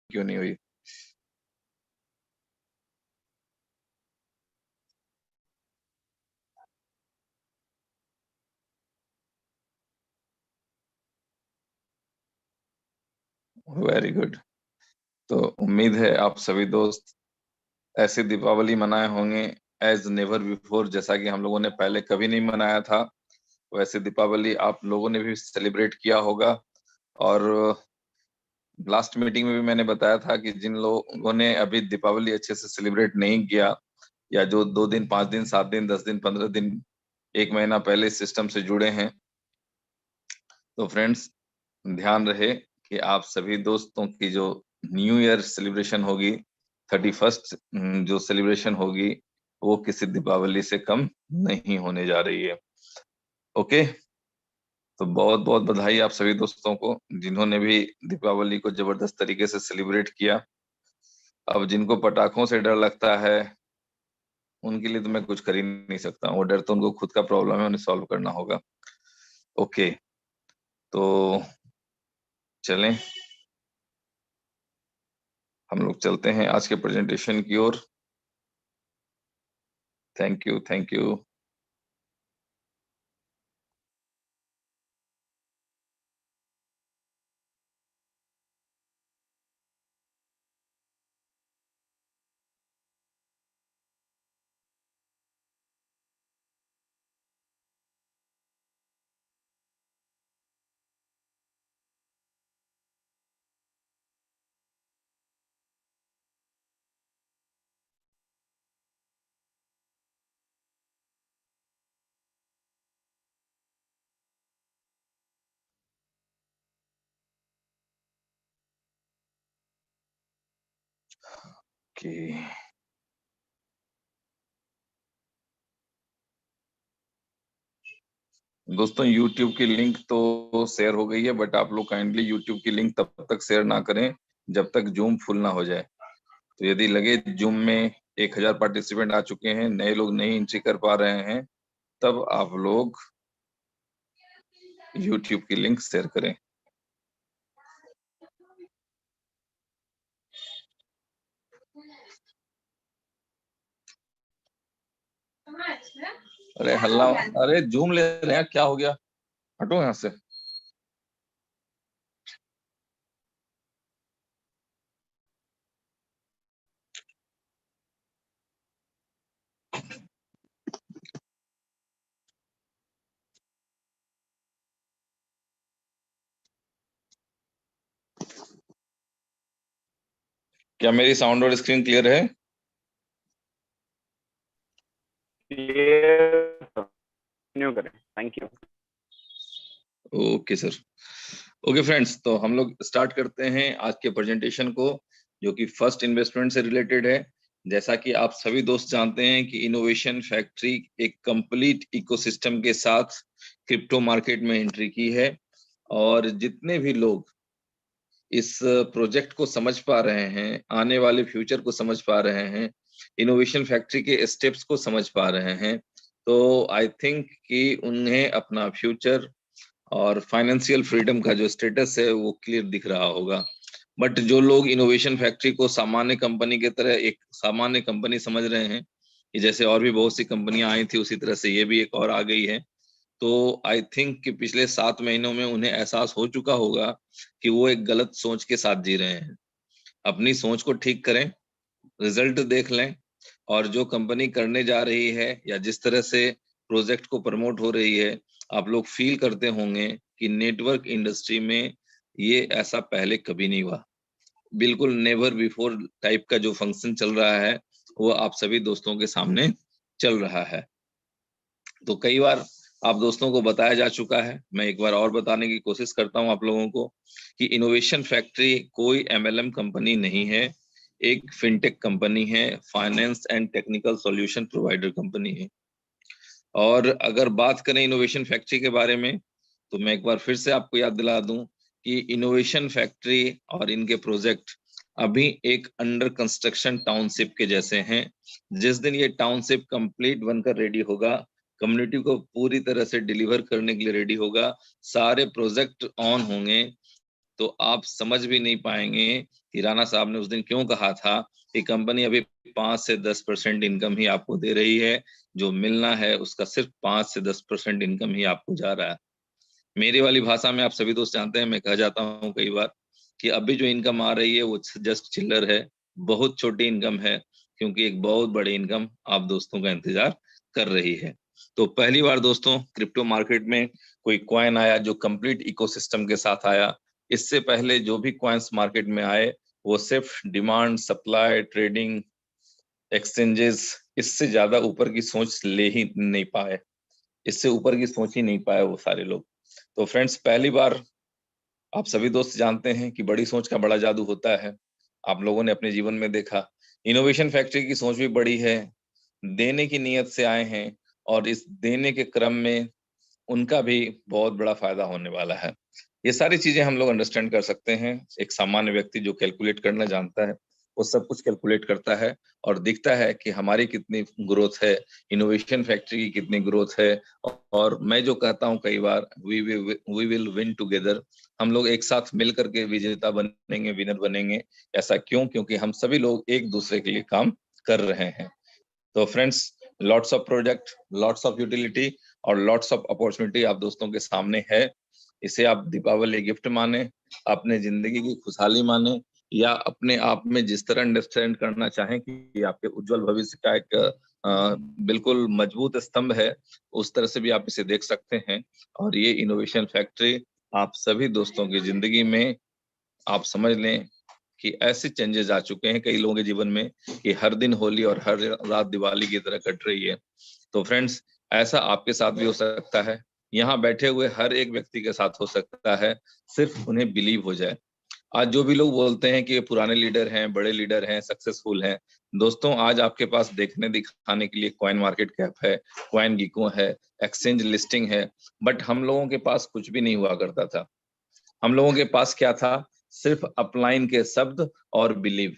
क्यों नहीं हुई? Very good. तो उम्मीद है आप सभी दोस्त ऐसे दीपावली मनाए होंगे एज नेवर बिफोर, जैसा कि हम लोगों ने पहले कभी नहीं मनाया था। वैसे दीपावली आप लोगों ने भी सेलिब्रेट किया होगा। और लास्ट मीटिंग में भी मैंने बताया था कि जिन लोगों ने अभी दीपावली अच्छे से सेलिब्रेट नहीं किया, या जो 2 दिन 5 दिन 7 दिन 10 दिन 15 दिन 1 महीना पहले इस सिस्टम से जुड़े हैं, तो फ्रेंड्स ध्यान रहे कि आप सभी दोस्तों की जो न्यू ईयर सेलिब्रेशन होगी, 31st जो सेलिब्रेशन होगी, वो किसी दीपावली से कम नहीं होने जा रही है। ओके। तो बहुत बहुत बधाई आप सभी दोस्तों को जिन्होंने भी दीपावली को जबरदस्त तरीके से सेलिब्रेट किया। अब जिनको पटाखों से डर लगता है, उनके लिए तो मैं कुछ कर ही नहीं सकता। वो डर तो उनको खुद का प्रॉब्लम है, उन्हें सॉल्व करना होगा। ओके। तो चलें, हम लोग चलते हैं आज के प्रेजेंटेशन की ओर। Thank you, thank you. Okay दोस्तों, YouTube की लिंक तो शेयर हो गई है, बट आप लोग काइंडली YouTube की लिंक तब तक शेयर ना करें जब तक जूम फुल ना हो जाए। तो यदि लगे जूम में 1000 पार्टिसिपेंट आ चुके हैं, नए लोग नहीं एंट्री कर पा रहे हैं, तब आप लोग YouTube की लिंक शेयर करें। अरे हल्ला, अरे जूम ले रहे हैं, क्या हो गया? हटो यहाँ से। क्या मेरी साउंड और स्क्रीन क्लियर है? क्लियर कंटिन्यू करें। Thank you. Okay sir. Okay friends, तो हम लोग स्टार्ट करते हैं आज के प्रेजेंटेशन को, जो कि फर्स्ट इन्वेस्टमेंट से रिलेटेड है। जैसा कि आप सभी दोस्त जानते हैं कि इनोवेशन फैक्ट्री एक कंप्लीट इकोसिस्टम के साथ क्रिप्टो मार्केट में एंट्री की है। और जितने भी लोग इस प्रोजेक्ट को समझ पा रहे हैं, आने वाले फ्यूचर को समझ पा रहे हैं, इनोवेशन फैक्ट्री के स्टेप्स को समझ पा रहे हैं, तो आई थिंक कि उन्हें अपना फ्यूचर और फाइनेंशियल फ्रीडम का जो स्टेटस है वो क्लियर दिख रहा होगा। बट जो लोग इनोवेशन फैक्ट्री को सामान्य कंपनी की तरह एक सामान्य कंपनी समझ रहे हैं कि जैसे और भी बहुत सी कंपनियां आई थी उसी तरह से ये भी एक और आ गई है, तो आई थिंक कि पिछले 7 महीनों में उन्हें एहसास हो चुका होगा कि वो एक गलत सोच के साथ जी रहे हैं। अपनी सोच को ठीक करें, रिजल्ट देख लें, और जो कंपनी करने जा रही है या जिस तरह से प्रोजेक्ट को प्रमोट हो रही है, आप लोग फील करते होंगे कि नेटवर्क इंडस्ट्री में ये ऐसा पहले कभी नहीं हुआ। बिल्कुल नेवर बिफोर टाइप का जो फंक्शन चल रहा है वो आप सभी दोस्तों के सामने चल रहा है। तो कई बार आप दोस्तों को बताया जा चुका है, मैं एक बार और बताने की कोशिश करता हूं आप लोगों को कि इनोवेशन फैक्ट्री कोई एमएलएम कंपनी नहीं है, एक फिनटेक कंपनी है, finance and technical solution provider company है। और अगर बात करें इनोवेशन फैक्ट्री के बारे में, तो मैं एक बार फिर से आपको याद दिला दूं कि इनोवेशन फैक्ट्री और इनके प्रोजेक्ट अभी एक अंडर कंस्ट्रक्शन टाउनशिप के जैसे हैं। जिस दिन ये टाउनशिप कंप्लीट बनकर रेडी होगा, कम्युनिटी को पूरी तरह से डिलीवर करने के लिए रेडी होगा, सारे प्रोजेक्ट ऑन होंगे, तो आप समझ भी नहीं पाएंगे कि राणा साहब ने उस दिन क्यों कहा था कि कंपनी अभी 5 से 10% इनकम ही आपको दे रही है, जो मिलना है उसका सिर्फ 5 से 10% इनकम ही आपको जा रहा है। मेरी वाली भाषा में आप सभी दोस्त जानते हैं, मैं कह जाता हूँ कई बार कि अभी जो इनकम आ रही है वो जस्ट चिल्लर है, बहुत छोटी इनकम है, क्योंकि एक बहुत बड़ी इनकम आप दोस्तों का इंतजार कर रही है। तो पहली बार दोस्तों क्रिप्टो मार्केट में कोई कॉइन आया जो कंप्लीट इकोसिस्टम के साथ आया। इससे पहले जो भी कॉइन्स मार्केट में आए वो सिर्फ डिमांड, सप्लाई, ट्रेडिंग, एक्सचेंजेस, इससे ज्यादा ऊपर की सोच ले ही नहीं पाए, इससे ऊपर की सोच ही नहीं पाए वो सारे लोग। तो फ्रेंड्स पहली बार आप सभी दोस्त जानते हैं कि बड़ी सोच का बड़ा जादू होता है। आप लोगों ने अपने जीवन में देखा, इनोवेशन फैक्ट्री की सोच भी बड़ी है, देने की नीयत से आए हैं और इस देने के क्रम में उनका भी बहुत बड़ा फायदा होने वाला है। ये सारी चीजें हम लोग अंडरस्टैंड कर सकते हैं। एक सामान्य व्यक्ति जो कैलकुलेट करना जानता है वो सब कुछ कैलकुलेट करता है और दिखता है कि हमारी कितनी ग्रोथ है, इनोवेशन फैक्ट्री की कितनी ग्रोथ है। और मैं जो कहता हूँ कई बार, वी विल विन टुगेदर, हम लोग एक साथ मिल करके विजेता बनेंगे, विनर बनेंगे। ऐसा क्यों? क्योंकि हम सभी लोग एक दूसरे के लिए काम कर रहे हैं। तो friends, lots of project, lots of utility और लॉट्स ऑफ अपॉर्चुनिटी आप दोस्तों के सामने है। इसे आप दीपावली गिफ्ट माने, अपने जिंदगी की खुशहाली माने, या अपने आप में जिस तरह अंडरस्टैंड करना चाहें कि आपके उज्जवल भविष्य का एक बिल्कुल मजबूत स्तंभ है, उस तरह से भी आप इसे देख सकते हैं। और ये इनोवेशन फैक्ट्री आप सभी दोस्तों की जिंदगी में, आप समझ लें कि ऐसे चेंजेस आ चुके हैं कई लोगों के जीवन में कि हर दिन होली और हर रात दिवाली की तरह कट रही है। तो फ्रेंड्स, ऐसा आपके साथ भी हो सकता है, यहाँ बैठे हुए हर एक व्यक्ति के साथ हो सकता है, सिर्फ उन्हें बिलीव हो जाए। आज जो भी लोग बोलते हैं कि ये पुराने लीडर हैं, बड़े लीडर हैं, सक्सेसफुल हैं, दोस्तों आज आपके पास देखने दिखाने के लिए कॉइन मार्केट कैप है, कॉइन गीको है, एक्सचेंज लिस्टिंग है, बट हम लोगों के पास कुछ भी नहीं हुआ करता था। हम लोगों के पास क्या था? सिर्फ अपलाइन के शब्द और बिलीव,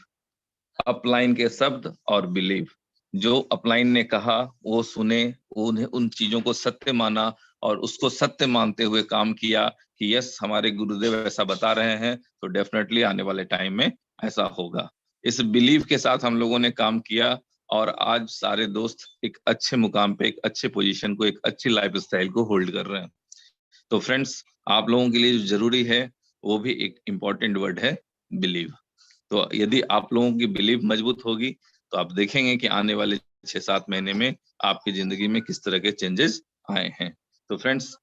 अपलाइन के शब्द और बिलीव। जो अपलाइन ने कहा वो सुने, उन्हें उन चीजों को सत्य माना और उसको सत्य मानते हुए काम किया कि यस, हमारे गुरुदेव ऐसा बता रहे हैं तो डेफिनेटली आने वाले टाइम में ऐसा होगा। इस बिलीव के साथ हम लोगों ने काम किया और आज सारे दोस्त एक अच्छे मुकाम पे, एक अच्छे पोजीशन को, एक अच्छी लाइफस्टाइल को होल्ड कर रहे हैं। तो फ्रेंड्स, आप लोगों के लिए जो जरूरी है वो भी एक इम्पोर्टेंट वर्ड है, बिलीव। तो यदि आप लोगों की बिलीव मजबूत होगी तो आप देखेंगे कि आने वाले 6-7 महीने में आपकी जिंदगी में किस तरह के चेंजेस आए हैं। तो फ्रेंड्स,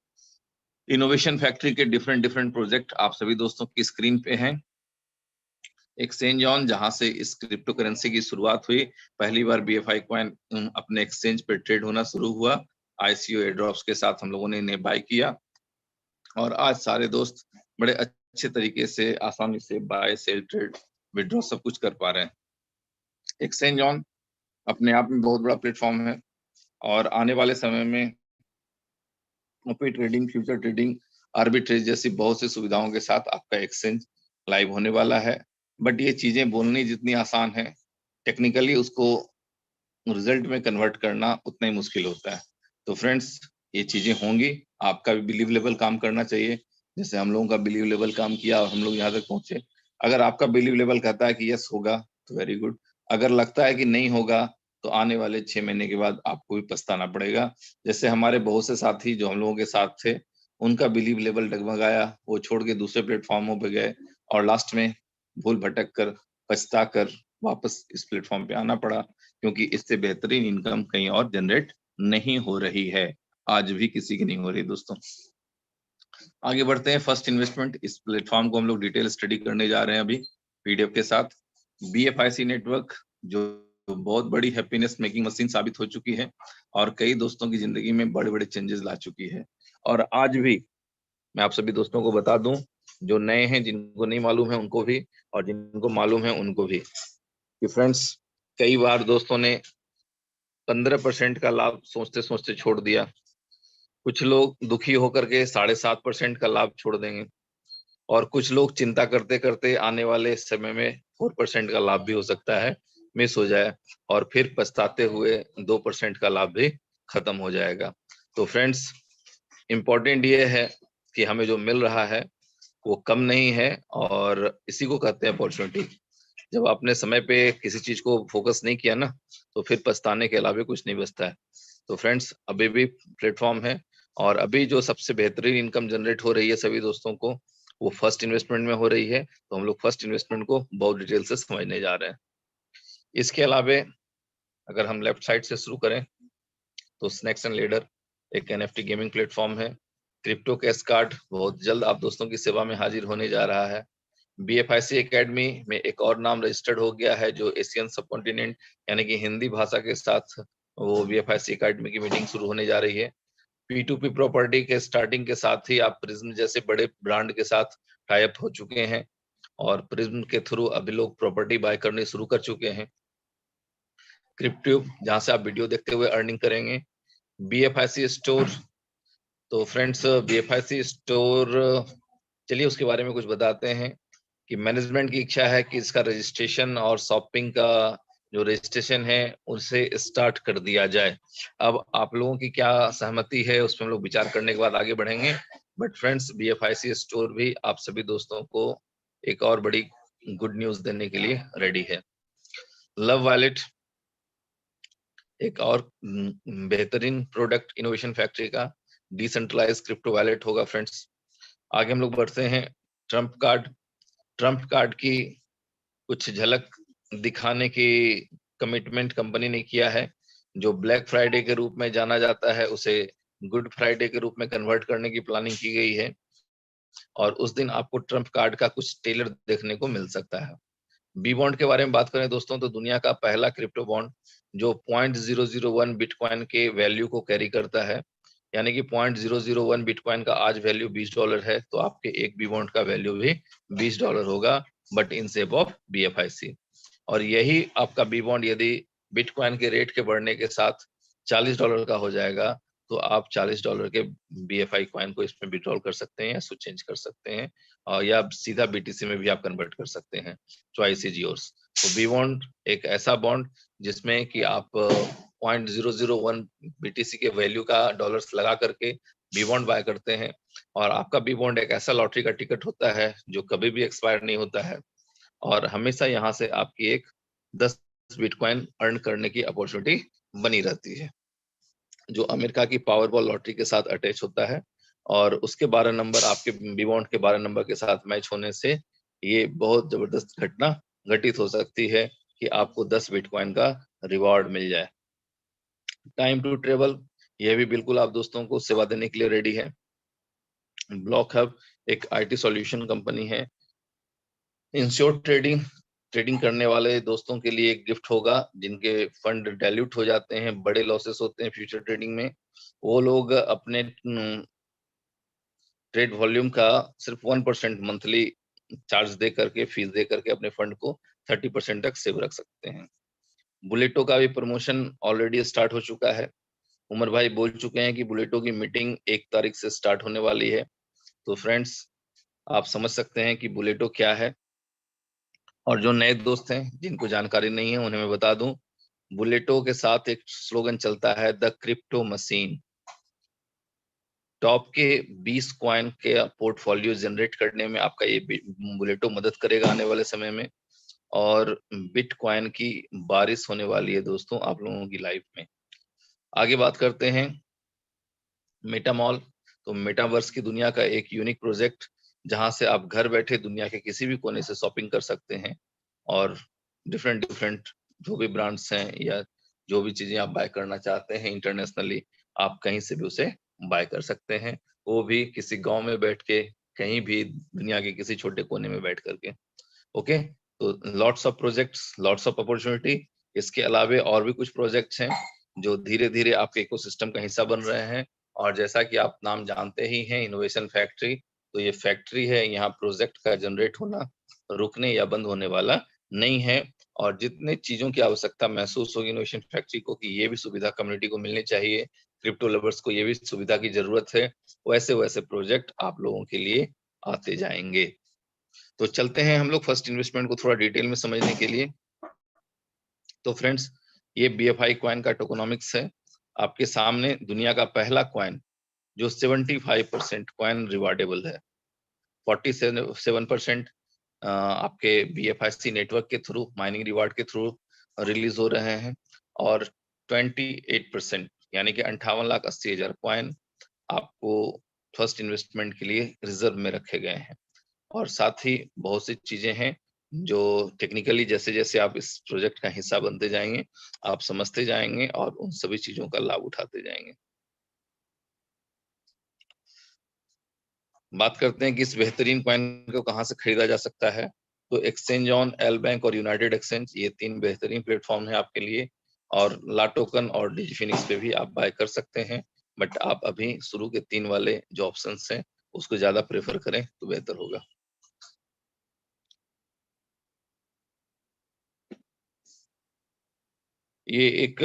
इनोवेशन फैक्ट्री के डिफरेंट डिफरेंट प्रोजेक्ट आप सभी दोस्तों की स्क्रीन पे हैं। एक्सचेंज ऑन, जहां से इस क्रिप्टो करेंसी की शुरुआत हुई, पहली बार BFI कॉइन अपने एक्सचेंज पे ट्रेड होना शुरू हुआ। ICO एयरड्रॉप्स के साथ हम लोगों ने इन्हें बाय किया और आज सारे दोस्त बड़े अच्छे तरीके से आसानी से बाय, सेल, ट्रेड, विड्रॉ सब कुछ कर पा रहे हैं। एक्सचेंज ऑन अपने आप में बहुत बड़ा प्लेटफॉर्म है और आने वाले समय में OP trading, future trading, arbitrage जैसी बहुत सी सुविधाओं के साथ आपका एक्सचेंज लाइव होने वाला है। बट ये चीजें बोलनी जितनी आसान है, टेक्निकली उसको रिजल्ट में कन्वर्ट करना उतना ही मुश्किल होता है। तो फ्रेंड्स, ये चीजें होंगी, आपका भी बिलीव लेवल काम करना चाहिए, जैसे हम लोगों का बिलीव लेवल काम किया और हम लोग यहाँ तक पहुंचे। अगर आपका बिलीव लेवल कहता है कि यस होगा तो वेरी गुड, अगर लगता है कि नहीं होगा तो आने वाले 6 महीने के बाद आपको भी पछताना पड़ेगा। जैसे हमारे बहुत से साथी जो हम लोगों के साथ थे, उनका बिलीव लेवल डगमगाया, वो छोड़ के दूसरे प्लेटफॉर्मों पे गए और लास्ट में भूल भटक कर, पछता कर वापस इस प्लेटफॉर्म पे आना पड़ा, क्योंकि इससे बेहतरीन इनकम कहीं और जनरेट नहीं हो रही है, आज भी किसी की नहीं हो रही। दोस्तों आगे बढ़ते हैं। फर्स्ट इन्वेस्टमेंट, इस प्लेटफॉर्म को हम लोग डिटेल स्टडी करने जा रहे हैं अभी पीडीएफ के साथ। BFIC नेटवर्क जो बहुत बड़ी हैप्पीनेस मेकिंग मशीन साबित हो चुकी है और कई दोस्तों की जिंदगी में बड़े बड़े चेंजेस ला चुकी है। और आज भी मैं आप सभी दोस्तों को बता दूं, जो नए हैं, जिनको नहीं मालूम है उनको भी और जिनको मालूम है उनको भी, कि फ्रेंड्स कई बार दोस्तों ने 15% का लाभ सोचते सोचते छोड़ दिया। कुछ लोग दुखी होकर के 7.5% का लाभ छोड़ देंगे और कुछ लोग चिंता करते करते आने वाले समय में 4% का लाभ भी हो सकता है मिस हो जाए और फिर पछताते हुए 2% का लाभ भी खत्म हो जाएगा। तो फ्रेंड्स, इम्पोर्टेंट ये है कि हमें जो मिल रहा है वो कम नहीं है, और इसी को कहते हैं अपॉर्चुनिटी। जब आपने समय पे किसी चीज को फोकस नहीं किया ना, तो फिर पछताने के अलावा कुछ नहीं बचता है। तो फ्रेंड्स, अभी भी प्लेटफॉर्म है, और अभी जो सबसे बेहतरीन इनकम जनरेट हो रही है सभी दोस्तों को, वो फर्स्ट इन्वेस्टमेंट में हो रही है। तो हम लोग फर्स्ट इन्वेस्टमेंट को बहुत डिटेल से समझने जा रहे हैं। इसके अलावा अगर हम लेफ्ट साइड से शुरू करें, तो स्नैक्स एंड लेडर एक एनएफटी गेमिंग प्लेटफॉर्म है। क्रिप्टो कैश कार्ड बहुत जल्द आप दोस्तों की सेवा में हाजिर होने जा रहा है। BFIC एकेडमी में एक और नाम रजिस्टर्ड हो गया है, जो एशियन सबकॉन्टिनेंट यानी कि हिंदी भाषा के साथ वो BFIC एकेडमी की मीटिंग शुरू होने जा रही है। P2P प्रॉपर्टी के स्टार्टिंग के साथ ही आप प्रिज्म जैसे बड़े ब्रांड के साथ टाई अप हो चुके हैं, और प्रिज्म के थ्रू अभी लोग प्रॉपर्टी बाय करने शुरू कर चुके हैं। क्रिप्टो, जहां से आप वीडियो देखते हुए अर्निंग करेंगे। BFIC स्टोर, तो फ्रेंड्स BFIC स्टोर, चलिए उसके बारे में कुछ बताते हैं कि मैनेजमेंट की इच्छा है कि इसका रजिस्ट्रेशन और शॉपिंग का जो रजिस्ट्रेशन है उसे स्टार्ट कर दिया जाए। अब आप लोगों की क्या सहमति है, उस पर हम लोग विचार करने के बाद आगे बढ़ेंगे। बट फ्रेंड्स, BFIC स्टोर भी आप सभी दोस्तों को एक और बड़ी गुड न्यूज देने के लिए रेडी है। लव वॉलेट एक और बेहतरीन प्रोडक्ट इनोवेशन फैक्ट्री का डिसेंट्रलाइज क्रिप्टो वॉलेट होगा। फ्रेंड्स, आगे हम लोग बढ़ते हैं। ट्रम्प कार्ड, ट्रम्प कार्ड की कुछ झलक दिखाने की कमिटमेंट कंपनी ने किया है। जो ब्लैक फ्राइडे के रूप में जाना जाता है, उसे गुड फ्राइडे के रूप में कन्वर्ट करने की प्लानिंग की गई है, और उस दिन आपको ट्रम्प कार्ड का कुछ टेलर देखने को मिल सकता है। बी बॉन्ड के बारे में बात करें दोस्तों, तो दुनिया का पहला क्रिप्टो बॉन्ड जो 0.001 बिटकॉइन के वैल्यू को कैरी करता है, यानी कि 0.001 बिटकॉइन का आज वैल्यू $20 है, तो आपके एक बी बॉन्ड का वैल्यू भी $20 होगा, but in shape of BFIC। और यही आपका बी बॉन्ड यदि बिटकॉइन के रेट के बढ़ने के साथ $40 का हो जाएगा, तो आप $40 के BFI कॉइन को इसमें विड्रॉल कर सकते हैं या स्विच चेंज कर सकते हैं, और या सीधा BTC में भी आप कन्वर्ट कर सकते हैं। Choice is yours. तो बी बॉन्ड एक ऐसा बॉन्ड जिसमें कि आप 0.001 BTC के वैल्यू का डॉलर्स लगा करके बी बॉन्ड बाय करते हैं, और आपका बी बॉन्ड एक ऐसा लॉटरी का टिकट होता है जो कभी भी एक्सपायर नहीं होता है, और हमेशा यहाँ से आपकी एक 10 बिटकॉइन अर्न करने की अपॉर्चुनिटी बनी रहती है, जो अमेरिका की पावरबॉल लॉटरी के साथ अटैच होता है। और उसके 12 नंबर आपके बी बॉन्ड के 12 नंबर के साथ मैच होने से ये बहुत जबरदस्त घटना घटित हो सकती है कि आपको 10 बिटकॉइन का रिवॉर्ड मिल जाए। टाइम टू ट्रेवल, यह भी बिल्कुल आप दोस्तों को सेवा देने के लिए रेडी है। ब्लॉक हब एक IT सॉल्यूशन कंपनी है। इंश्योर ट्रेडिंग, ट्रेडिंग करने वाले दोस्तों के लिए एक गिफ्ट होगा, जिनके फंड डाइल्यूट हो जाते हैं, बड़े लॉसेस होते हैं फ्यूचर ट्रेडिंग में, वो लोग अपने ट्रेड वॉल्यूम का सिर्फ 1% मंथली चार्ज दे करके, फीस दे करके अपने फंड को 30% तक सेव रख सकते हैं। बुलेटो का भी प्रमोशन ऑलरेडी स्टार्ट हो चुका है। उमर भाई बोल चुके हैं कि बुलेटो की मीटिंग 1 तारीख से स्टार्ट होने वाली है। तो फ्रेंड्स, आप समझ सकते हैं कि बुलेटो क्या है, और जो नए दोस्त हैं जिनको जानकारी नहीं है उन्हें मैं बता दूं, बुलेटो के साथ एक स्लोगन चलता है, द क्रिप्टो मशीन। टॉप के 20 कॉइन के पोर्टफोलियो जनरेट करने में आपका ये बुलेटो मदद करेगा आने वाले समय में, और बिटकॉइन की बारिश होने वाली है दोस्तों आप लोगों की लाइफ में। आगे बात करते हैं मेटामॉल। तो मेटावर्स की दुनिया का एक यूनिक प्रोजेक्ट, जहां से आप घर बैठे दुनिया के किसी भी कोने से शॉपिंग कर सकते हैं, और डिफरेंट डिफरेंट जो भी ब्रांड्स हैं या जो भी चीजें आप बाय करना चाहते हैं इंटरनेशनली, आप कहीं से भी उसे बाय कर सकते हैं, वो भी किसी गांव में बैठ के, कहीं भी दुनिया के किसी छोटे कोने में बैठ करके। ओके, तो lots of projects, lots of opportunity. इसके अलावे और भी कुछ प्रोजेक्ट्स हैं जो धीरे धीरे आपके इकोसिस्टम का हिस्सा बन रहे हैं, और जैसा कि आप नाम जानते ही हैं, इनोवेशन फैक्ट्री, तो ये फैक्ट्री है, यहाँ प्रोजेक्ट का जनरेट होना रुकने या बंद होने वाला नहीं है। और जितने चीजों की आवश्यकता महसूस होगी इनोवेशन फैक्ट्री को कि ये भी सुविधा कम्युनिटी को मिलनी चाहिए, क्रिप्टो लवर्स को ये भी सुविधा की जरूरत है, वैसे वैसे प्रोजेक्ट आप लोगों के लिए आते जाएंगे। तो चलते हैं हम लोग फर्स्ट इन्वेस्टमेंट को थोड़ा डिटेल में समझने के लिए। तो फ्रेंड्स, ये BFI कॉइन का टोकोनॉमिक्स है आपके सामने। दुनिया का पहला कॉइन जो 75% कॉइन रिवार्डेबल है, 47% आपके BFIC नेटवर्क के थ्रू, माइनिंग रिवार्ड के थ्रू रिलीज हो रहे हैं, और 28% यानी कि 58,80,000 कॉइन आपको फर्स्ट इन्वेस्टमेंट के लिए रिजर्व में रखे गए हैं। और साथ ही बहुत सी चीजें हैं जो टेक्निकली जैसे जैसे आप इस प्रोजेक्ट का हिस्सा बनते जाएंगे, आप समझते जाएंगे और उन सभी चीजों का लाभ उठाते जाएंगे। बात करते हैं कि इस बेहतरीन कॉइन को कहाँ से खरीदा जा सकता है। तो एक्सचेंज ऑन, एल बैंक और यूनाइटेड एक्सचेंज, ये 3 बेहतरीन प्लेटफॉर्म है आपके लिए, और ला टोकन और डिजिफिनिक्स पे भी आप बाय कर सकते हैं। बट आप अभी शुरू के 3 वाले जो ऑप्शंस हैं उसको ज्यादा प्रेफर करें तो बेहतर होगा। ये एक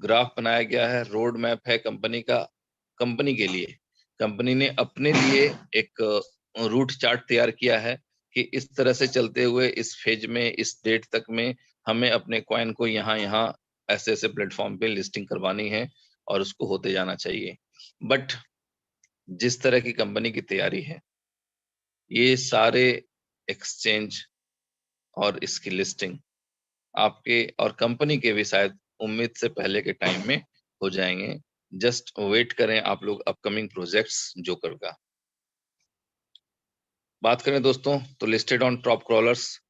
ग्राफ बनाया गया है, रोड मैप है कंपनी का, कंपनी के लिए। कंपनी ने अपने लिए एक रूट चार्ट तैयार किया है कि इस तरह से चलते हुए इस फेज में, इस डेट तक में हमें अपने कॉइन को यहाँ ऐसे ऐसे प्लेटफॉर्म पे लिस्टिंग करवानी है और उसको होते जाना चाहिए। बट जिस तरह की कंपनी की तैयारी है, ये सारे एक्सचेंज और इसकी लिस्टिंग आपके और कंपनी के भी शायद उम्मीद से पहले के टाइम में हो जाएंगे। जस्ट वेट करें आप लोग अपकमिंग प्रोजेक्ट्स जोकर का। बात करें दोस्तों तो लिस्टेड ऑन टॉप क्रॉलर्स,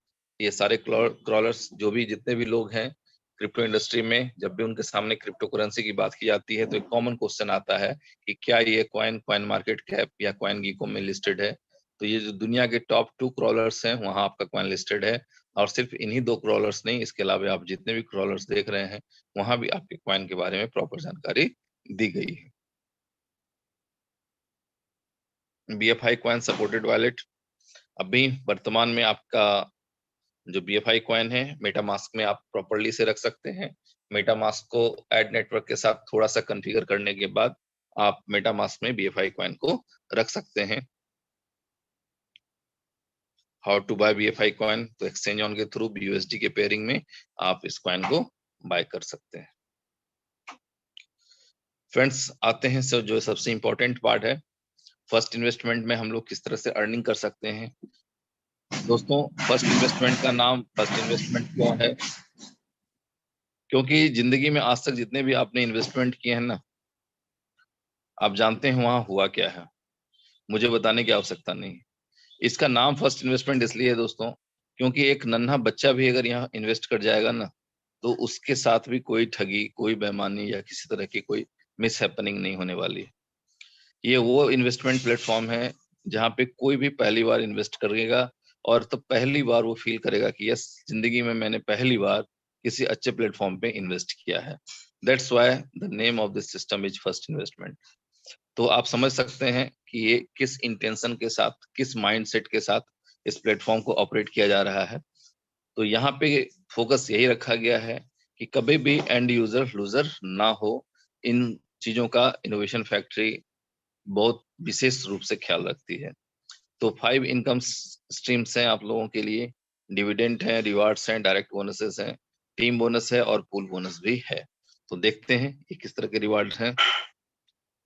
ये सारे क्रॉलर्स जो भी जितने भी लोग हैं क्रिप्टो इंडस्ट्री में, जब भी उनके सामने क्रिप्टो करेंसी की बात की जाती है तो एक कॉमन क्वेश्चन आता है कि क्या ये कॉइन मार्केट कैप या कॉइन गीको में लिस्टेड है। तो ये जो दुनिया के टॉप 2 क्रॉलर्स हैं वहां आपका कॉइन लिस्टेड है, और सिर्फ इन्हीं 2 क्रॉलर्स नहीं, इसके अलावा आप जितने भी क्रॉलर्स देख रहे हैं वहां भी आपके कॉइन के बारे में प्रॉपर जानकारी दी गई है। BFI कॉइन सपोर्टेड वॉलेट, अभी वर्तमान में आपका जो BFI कॉइन है मेटामास्क में आप प्रॉपर्ली से रख सकते हैं। मेटामास्क को एड नेटवर्क के साथ थोड़ा सा कॉन्फ़िगर करने के बाद आप मेटामास्क में BFI कॉइन को रख सकते हैं। How to buy BFI coin, तो एक्सचेंज ऑन के थ्रू BUSD के पेयरिंग में आप इस कॉइन को बाय कर सकते हैं। फ्रेंड्स, आते हैं सर जो सबसे इंपॉर्टेंट पार्ट है, फर्स्ट इन्वेस्टमेंट में हम लोग किस तरह से अर्निंग कर सकते हैं। दोस्तों, फर्स्ट इन्वेस्टमेंट का नाम फर्स्ट इन्वेस्टमेंट क्यों है? क्योंकि जिंदगी में आज तक जितने भी आपने इन्वेस्टमेंट किए हैं ना, आप जानते हैं वहां हुआ क्या है, मुझे बताने की आवश्यकता नहीं। इसका नाम फर्स्ट इन्वेस्टमेंट इसलिए है दोस्तों, क्योंकि एक नन्हा बच्चा भी अगर यहाँ इन्वेस्ट कर जाएगा ना, तो उसके साथ भी कोई ठगी, कोई बेईमानी या किसी तरह की कोई मिस हैपनिंग नहीं होने वाली है। ये वो इन्वेस्टमेंट प्लेटफॉर्म है जहाँ पे कोई भी पहली बार इन्वेस्ट करेगा और तो पहली बार वो फील करेगा कि यस, जिंदगी में मैंने पहली बार किसी अच्छे प्लेटफॉर्म पे इन्वेस्ट किया है। That's why the name of this system is first investment. तो आप समझ सकते हैं कि ये किस इंटेंशन के साथ, किस माइंडसेट के साथ इस प्लेटफॉर्म को ऑपरेट किया जा रहा है। तो यहाँ पे फोकस यही रखा गया है कि कभी भी एंड यूजर लूजर ना हो। इन चीजों का इनोवेशन फैक्ट्री बहुत विशेष रूप से ख्याल रखती है। तो 5 इनकम स्ट्रीम्स हैं आप लोगों के लिए, डिविडेंड है, रिवार्ड्स हैं, डायरेक्ट बोनसेस हैं, टीम बोनस है और पूल बोनस भी है। तो देखते हैं ये किस तरह के रिवार्ड हैं।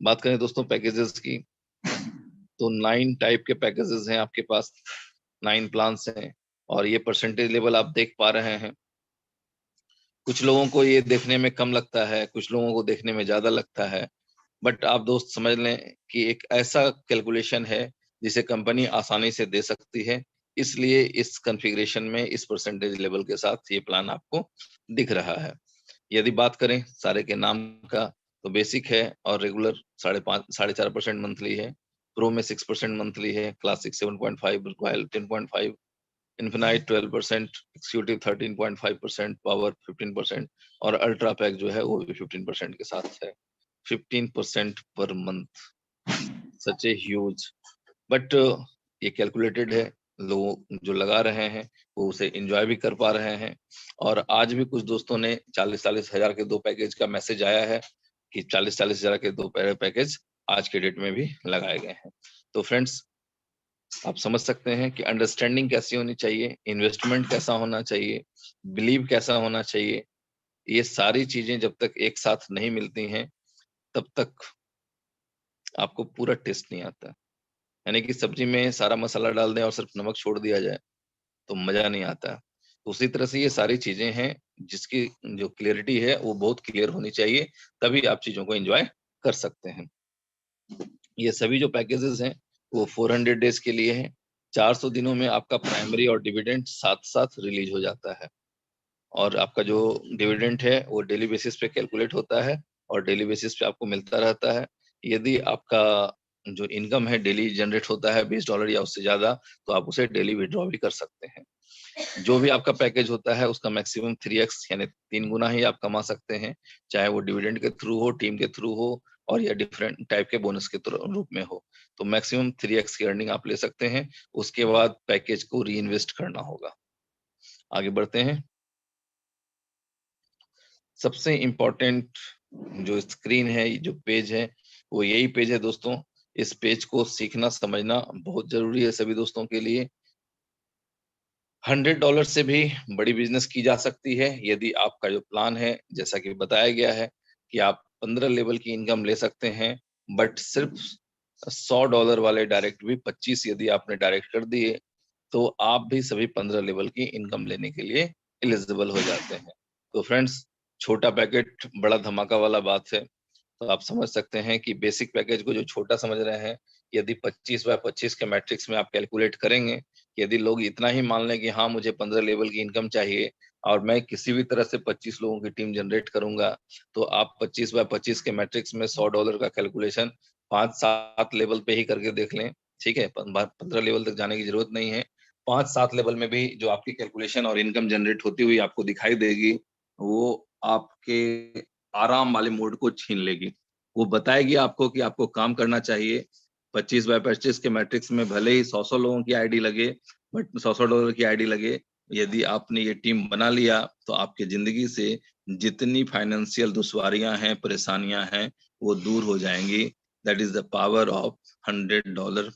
बात करें दोस्तों पैकेजेस की, तो 9 टाइप के पैकेजेस हैं आपके पास, 9 प्लान्स हैं, और ये परसेंटेज लेवल आप देख पा रहे हैं। कुछ लोगों को ये देखने में कम लगता है, कुछ लोगों को देखने में ज्यादा लगता है, बट आप दोस्त समझ लें कि एक ऐसा कैलकुलेशन है जिसे कंपनी आसानी से दे सकती है, इसलिए इस कॉन्फ़िगरेशन में इस परसेंटेज लेवल के साथ ये प्लान आपको दिख रहा है। यदि बात करें सारे के नाम का, तो बेसिक है और रेगुलर 5.5 4% मंथली है, प्रो में 6% मंथली है, classic 7.5, royal 10.5, infinite 12%, executive 13.5%, power 15% और अल्ट्रा पैक जो है वो भी 15% के साथ है। 15% per month, such a huge, but ये कैलकुलेटेड है। लोग जो लगा रहे हैं वो उसे एंजॉय भी कर पा रहे हैं। और आज भी कुछ दोस्तों ने 40-40 हजार के 2 पैकेज का मैसेज आया है कि 40-40 हजार के 2 पैकेज आज के डेट में भी लगाए गए हैं। तो फ्रेंड्स, आप समझ सकते हैं कि अंडरस्टैंडिंग कैसी होनी चाहिए, इन्वेस्टमेंट कैसा होना चाहिए, बिलीव कैसा होना चाहिए। ये सारी चीजें जब तक एक साथ नहीं मिलती हैं तब तक आपको पूरा टेस्ट नहीं आता। यानी कि सब्जी में सारा मसाला डाल दें और सिर्फ नमक छोड़ दिया जाए तो मजा नहीं आता। तो उसी तरह से ये सारी चीजें हैं जिसकी जो क्लियरिटी है वो बहुत क्लियर होनी चाहिए, तभी आप चीजों को एंजॉय कर सकते हैं। ये सभी जो पैकेजेस हैं वो 400 डेज के लिए हैं। 400 दिनों में आपका प्राइमरी और डिविडेंड साथ-साथ रिलीज हो जाता है और आपका जो डिविडेंड है वो डेली बेसिस पे कैलकुलेट होता है और डेली बेसिस पे आपको मिलता रहता है। यदि आपका जो इनकम है डेली जनरेट होता है $20 या उससे ज़्यादा, तो आप उसे डेली विथड्रॉ भी कर सकते हैं। जो भी आपका पैकेज होता है उसका मैक्सिमम 3x यानी 3 गुना ही आप कमा सकते हैं, चाहे वो डिविडेंड के थ्रू हो, टीम के थ्रू हो और या डिफरेंट टाइप के बोनस के रूप में हो। तो मैक्सिमम 3x की अर्निंग आप ले सकते हैं, उसके बाद पैकेज को रीइन्वेस्ट करना होगा। आगे बढ़ते हैं। सबसे इम्पोर्टेंट जो स्क्रीन है, जो पेज है, वो यही पेज है दोस्तों। इस पेज को सीखना, समझना बहुत ज़रूरी है सभी दोस्तों के लिए। $100 से भी बड़ी बिज़नेस की जा सकती है, यदि आपका जो प्लान है, जैसा कि बताया गया है कि आप 15 लेवल की इनकम ले सकते हैं, बट सिर्फ $100 वाले डायरेक्ट भी 25 यदि आपने डायरेक्ट कर दिए, तो आप भी सभी 15 लेवल की इनकम लेने के लिए एलिजिबल हो जाते हैं। तो फ्रेंड्स, छोटा पैकेट बड़ा धमाका वाला बात है। तो आप समझ सकते हैं कि बेसिक पैकेज को जो छोटा समझ रहे हैं, यदि 25 बाय 25 के मैट्रिक्स में आप कैलकुलेट करेंगे, यदि लोग इतना ही मान लें कि हाँ, मुझे 15 लेवल की इनकम चाहिए और मैं किसी भी तरह से 25 लोगों की टीम जनरेट करूँगा, तो आप 25 बाय 25 के मैट्रिक्स में $100 का कैलकुलेशन 5-7 लेवल पे ही करके देख लें, ठीक है? 15 लेवल तक जाने की ज़रूरत नहीं है। 5-7 लेवल में भी जो आपकी कैलकुलेशन और इनकम जनरेट होती हुई आपको दिखाई देगी, वो आपके आराम वाले मोड को छीन लेगी। वो बताएगी आपको कि आपको काम करना चाहिए। 25 बाय 25 के मैट्रिक्स में भले ही 100-100 लोगों की आईडी लगे, बट $100 की आईडी लगे, यदि आपने ये टीम बना लिया, तो आपकी ज़िंदगी से जितनी फाइनेंशियल दुश्वारियाँ हैं, परेशानियाँ हैं, वो दूर हो जाएँगी। That is the power of $100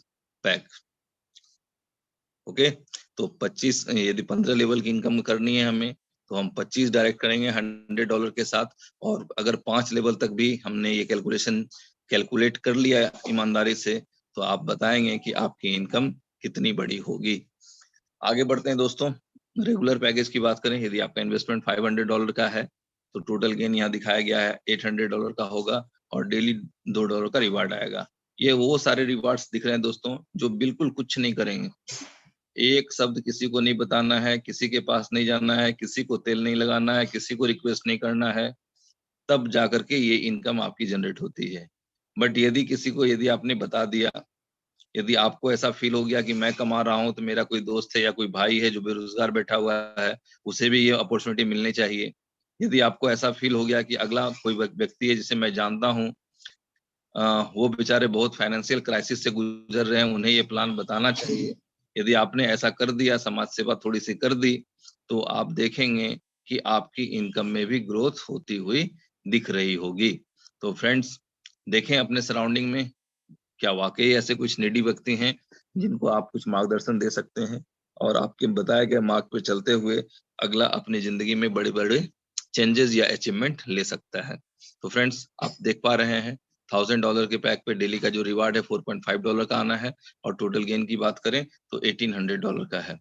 pack. Okay? तो 25 यदि 15 लेवल की इनकम करनी है हमें, तो हम 25 डायरेक्ट करेंगे $100 के साथ और अगर 5 लेवल तक भी हमने ये कैलकुलेट कर लिया ईमानदारी से, तो आप बताएँगे कि आपकी इनकम कितनी बड़ी होगी। आगे बढ़ते हैं दोस्तों, रेगुलर पैकेज की बात करें, यदि आपका इन्वेस्टमेंट $500 का है, तो टोटल गेन यहाँ दिखाया गया है $800 का होगा और डेली $2 का रिवार्ड आएगा। ये वो सारे रिवार्ड्स दिख रहे हैं दोस्तों, जो बिल्कुल कुछ नहीं करेंगे। एक शब्द किसी को नहीं बताना है, किसी के पास नहीं जाना है, किसी को तेल नहीं लगाना है, किसी को रिक्वेस्ट नहीं करना है, तब जाकर के ये इनकम आपकी जनरेट होती है। बट यदि आपने बता दिया, यदि आपको ऐसा फ़ील हो गया कि मैं कमा रहा हूँ, तो मेरा कोई दोस्त है या कोई भाई है जो बेरोज़गार बैठा हुआ है, उसे भी ये अपॉर्च्युनिटी मिलनी चाहिए। यदि आपको ऐसा फ़ील हो गया कि अगला कोई व्यक्ति है जिसे मैं जानता हूँ, वो बेचारे बहुत फाइनेंशियल क्राइसिस से गुज़र रहे हैं, उन्हें ये प्लान बताना चाहिए। यदि आपने ऐसा कर दिया, समाज सेवा थोड़ी-सी कर दी, तो आप देखेंगे कि आपकी इनकम में भी ग्रोथ होती हुई दिख रही होगी। तो फ्रेंड्स, देखें अपने सराउंडिंग में, क्या वाक़ई ऐसे कुछ नीडी व्यक्ति हैं, जिनको आप कुछ मार्गदर्शन दे सकते हैं और आपके बताए गए मार्ग पे चलते हुए अगला अपनी ज़िंदगी में बड़े-बड़े चेंजेज़ या अचीवमेंट ले सकता है। तो फ्रेंड्स, आप देख पा रहे हैं $1000 के पैक पे डेली का जो रिवार्ड है $4.5 का आना है और टोटल गेन की बात करें तो $1800 का है।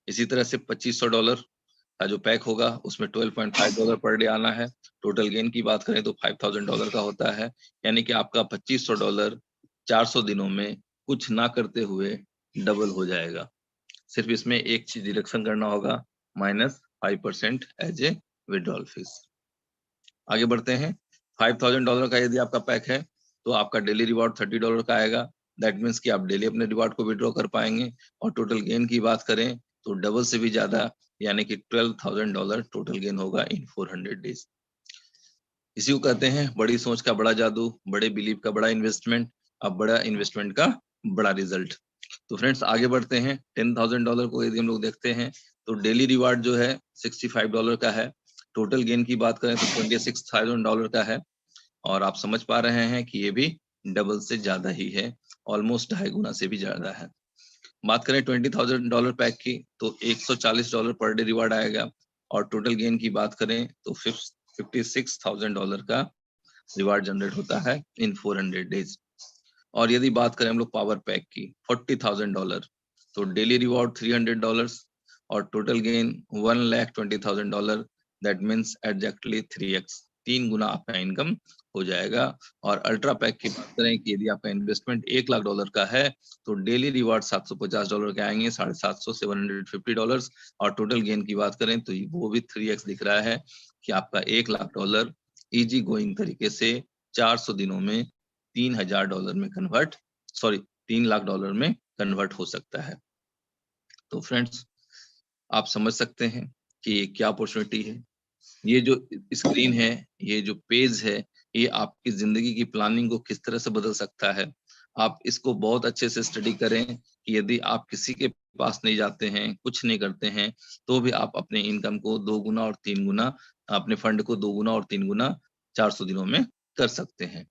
इसी तरह से $2500 का जो पैक होगा उसमें $12.5 पर डे आना है। टोटल गेन की बात करें तो $5000 का होता है। यानी कि आपका $2500 400 दिनों में कुछ ना करते हुए डबल हो जाएगा। सिर्फ इसमें एक चीज़ डिडक्शन करना होगा, -5% एज़ ए विथड्रॉवल फीस। आगे बढ़ते हैं। $5000 का यदि आपका पैक है, तो आपका डेली रिवार्ड $30 का आएगा। दैट मीन्स कि आप डेली अपने रिवार्ड को विथड्रॉ कर पाएँगे और टोटल गेन की बात करें, तो डबल से भी ज़्यादा यानी कि $12,000 टोटल गेन होगा इन 400 डेज़। इसी को कहते हैं बड़ी सोच का बड़ा जादू, बड़े बिलीव का बड़ा इन्वेस्टमेंट, अब बड़ा इन्वेस्टमेंट का बड़ा रिजल्ट। तो फ्रेंड्स आगे बढ़ते हैं। $10,000 को यदि हम लोग देखते हैं, तो डेली रिवार्ड जो है $65 का है। टोटल गेन की बात करें तो $26,000 का है और आप समझ पा रहे हैं कि ये भी डबल से ज़्यादा ही है, ऑलमोस्ट ढाई गुना से भी ज़्यादा है। बात करें $20,000 पैक की, तो $140 पर डे रिवार्ड आएगा और टोटल गेन की बात करें तो $56,000 का रिवार्ड जनरेट होता है इन 400 डेज। और यदि बात करें हम लोग पावर पैक की $40,000, तो डेली रिवॉर्ड $300 और total gain $1,20,000। That means exactly 3x, 3 गुना आपका इनकम हो जाएगा। और अल्ट्रा पैक की बात करें कि यदि आपका इन्वेस्टमेंट $1,00,000 का है तो डेली रिवॉर्ड $750 के आएंगे, 750 $750। और टोटल गेन की बात करें तो वो भी 3x दिख रहा है कि आपका $1,00,000 इजी गोइंग तरीके से 400 दिनों में $3,000 में कन्वर्ट, सॉरी $3,00,000 में कन्वर्ट हो सकता है। तो फ्रेंड्स, आप समझ सकते हैं कि ये क्या अपॉर्चुनिटी है। ये जो स्क्रीन है, ये जो पेज है, ये आपकी जिंदगी की प्लानिंग को किस तरह से बदल सकता है। आप इसको बहुत अच्छे से स्टडी करें कि यदि आप किसी के पास नहीं जाते हैं, कुछ नहीं करते हैं, तो भी आप अपने इनकम को 2 गुना और 3 गुना, अपने फंड को 2 गुना और 3 गुना 400 दिनों में कर सकते हैं।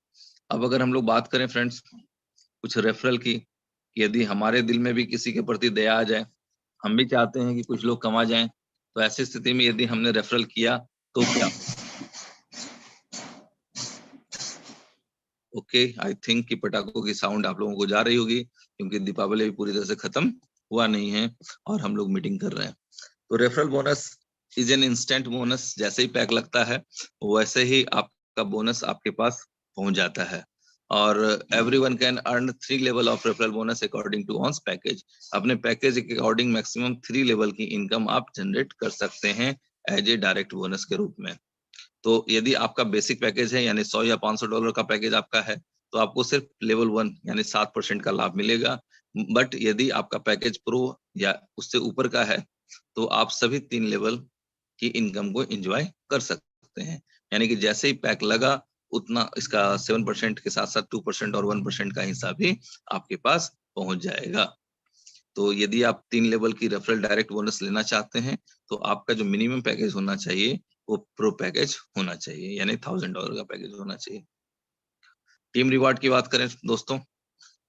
अब अगर हम लोग बात करें फ्रेंड्स कुछ रेफरल की, यदि हमारे दिल में भी किसी के प्रति दया आ जाए, हम भी चाहते हैं कि कुछ लोग कमा जाएं, तो ऐसी स्थिति में यदि हमने रेफरल किया तो क्या? ओके, आई थिंक कि पटाखों की साउंड आप लोगों को जा रही होगी क्योंकि दीपावली भी पूरी तरह से खत्म हुआ नहीं है और हम लोग मीटिंग कर रहे हैं। तो referral bonus is an instant bonus, जैसे ही पैक लगता है वैसे ही आपका बोनस आपके पास पहुंच जाता है। और everyone can earn 3 level of referral bonus according to own package. अपने पैकेज के अकॉर्डिंग मैक्सिमम 3 लेवल की इनकम आप जनरेट कर सकते हैं एज ए डायरेक्ट बोनस के रूप में। तो यदि आपका बेसिक पैकेज है यानी $100 या $500 का पैकेज आपका है तो आपको सिर्फ लेवल 1 यानी 7% का लाभ मिलेगा। बट यदि आपका पैकेज प्रो या उससे ऊपर का है तो आप सभी 3 लेवल की इनकम को एंजॉय कर सकते हैं। यानी कि जैसे ही पैक लगा उतना इसका 7% के साथ साथ 2% और 1% का हिस्सा भी आपके पास पहुंच जाएगा। तो यदि आप 3 लेवल की रेफरल डायरेक्ट बोनस लेना चाहते हैं तो आपका जो मिनिमम पैकेज होना चाहिए वो प्रो पैकेज होना चाहिए, यानी $1,000 का पैकेज होना चाहिए। टीम रिवार्ड की बात करें दोस्तों,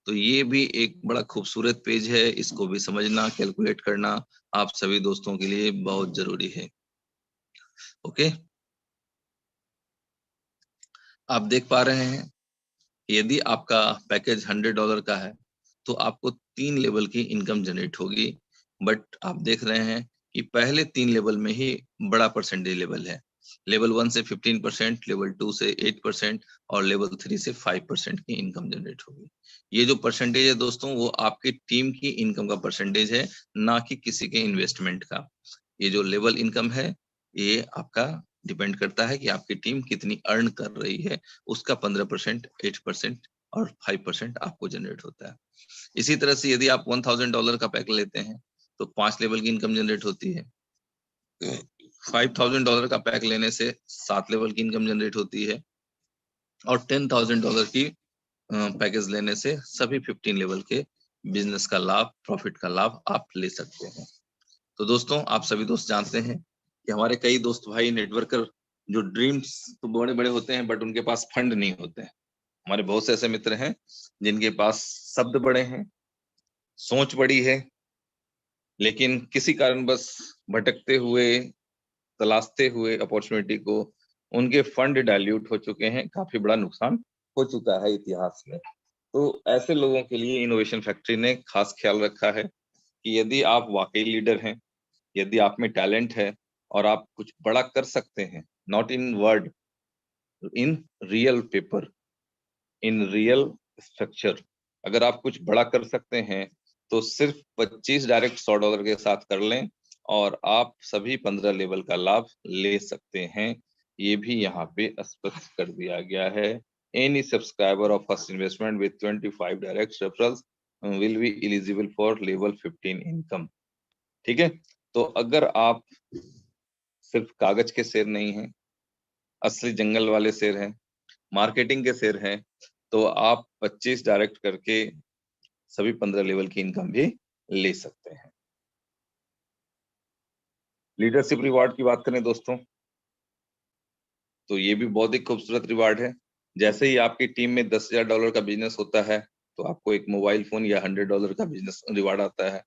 तो ये भी एक बड़ा खूबसूरत पेज है, इसको भी समझना, कैलकुलेट करना आप सभी दोस्तों के लिए बहुत जरूरी है। ओके, आप देख पा रहे हैं यदि आपका पैकेज $100 का है तो आपको 3 लेवल की इनकम जनरेट होगी। बट आप देख रहे हैं कि पहले 3 लेवल में ही बड़ा परसेंटेज लेवल है। लेवल 1 से 15%, लेवल 2 से 8% और लेवल 3 से 5% की इनकम जनरेट होगी। ये जो परसेंटेज है दोस्तों वो आपकी टीम की इनकम का परसेंटेज है, ना कि किसी के इन्वेस्टमेंट का। ये जो लेवल इनकम है ये आपका डिपेंड करता है कि आपकी टीम कितनी अर्न कर रही है, उसका 15%, 8% और 5% आपको जनरेट होता है। इसी तरह से यदि आप $1,000 का पैक लेते हैं तो 5 लेवल की इनकम जनरेट होती है। $5,000 का पैक लेने से 7 लेवल की इनकम जनरेट होती है और $10,000 की पैकेज लेने से सभी 15 लेवल के बिजनेस का लाभ, प्रॉफिट का लाभ आप ले सकते हैं। तो दोस्तों, आप सभी दोस्त जानते हैं कि हमारे कई दोस्त भाई नेटवर्कर जो ड्रीम्स तो बड़े बड़े होते हैं बट उनके पास फंड नहीं होते हैं। हमारे बहुत से ऐसे मित्र हैं जिनके पास शब्द बड़े हैं, सोच बड़ी है, लेकिन किसी कारण बस भटकते हुए, तलाशते हुए अपॉर्चुनिटी को उनके फंड डाइल्यूट हो चुके हैं, काफी बड़ा नुकसान हो चुका है इतिहास में। तो ऐसे लोगों के लिए इनोवेशन फैक्ट्री ने खास ख्याल रखा है कि यदि आप वाकई लीडर हैं, यदि आप में टैलेंट है और आप कुछ बड़ा कर सकते हैं, not in word, in real paper, in real structure, अगर आप कुछ बड़ा कर सकते हैं तो सिर्फ 25 डायरेक्ट $100 के साथ कर लें और आप सभी 15 लेवल का लाभ ले सकते हैं। ये भी यहाँ पे स्पष्ट कर दिया गया है। Any subscriber of first investment with 25 direct referrals will be eligible for level 15 income. ठीक है, तो अगर आप सिर्फ कागज के शेर नहीं हैं, असली जंगल वाले शेर हैं, मार्केटिंग के शेर हैं, तो आप 25 डायरेक्ट करके सभी 15 लेवल की इनकम भी ले सकते हैं। लीडरशिप रिवार्ड की बात करें दोस्तों, तो ये भी बहुत ही खूबसूरत रिवार्ड है। जैसे ही आपकी टीम में $10,000 का बिजनेस होता है तो आपको एक मोबाइल फोन या $100 का बिजनेस रिवार्ड आता है।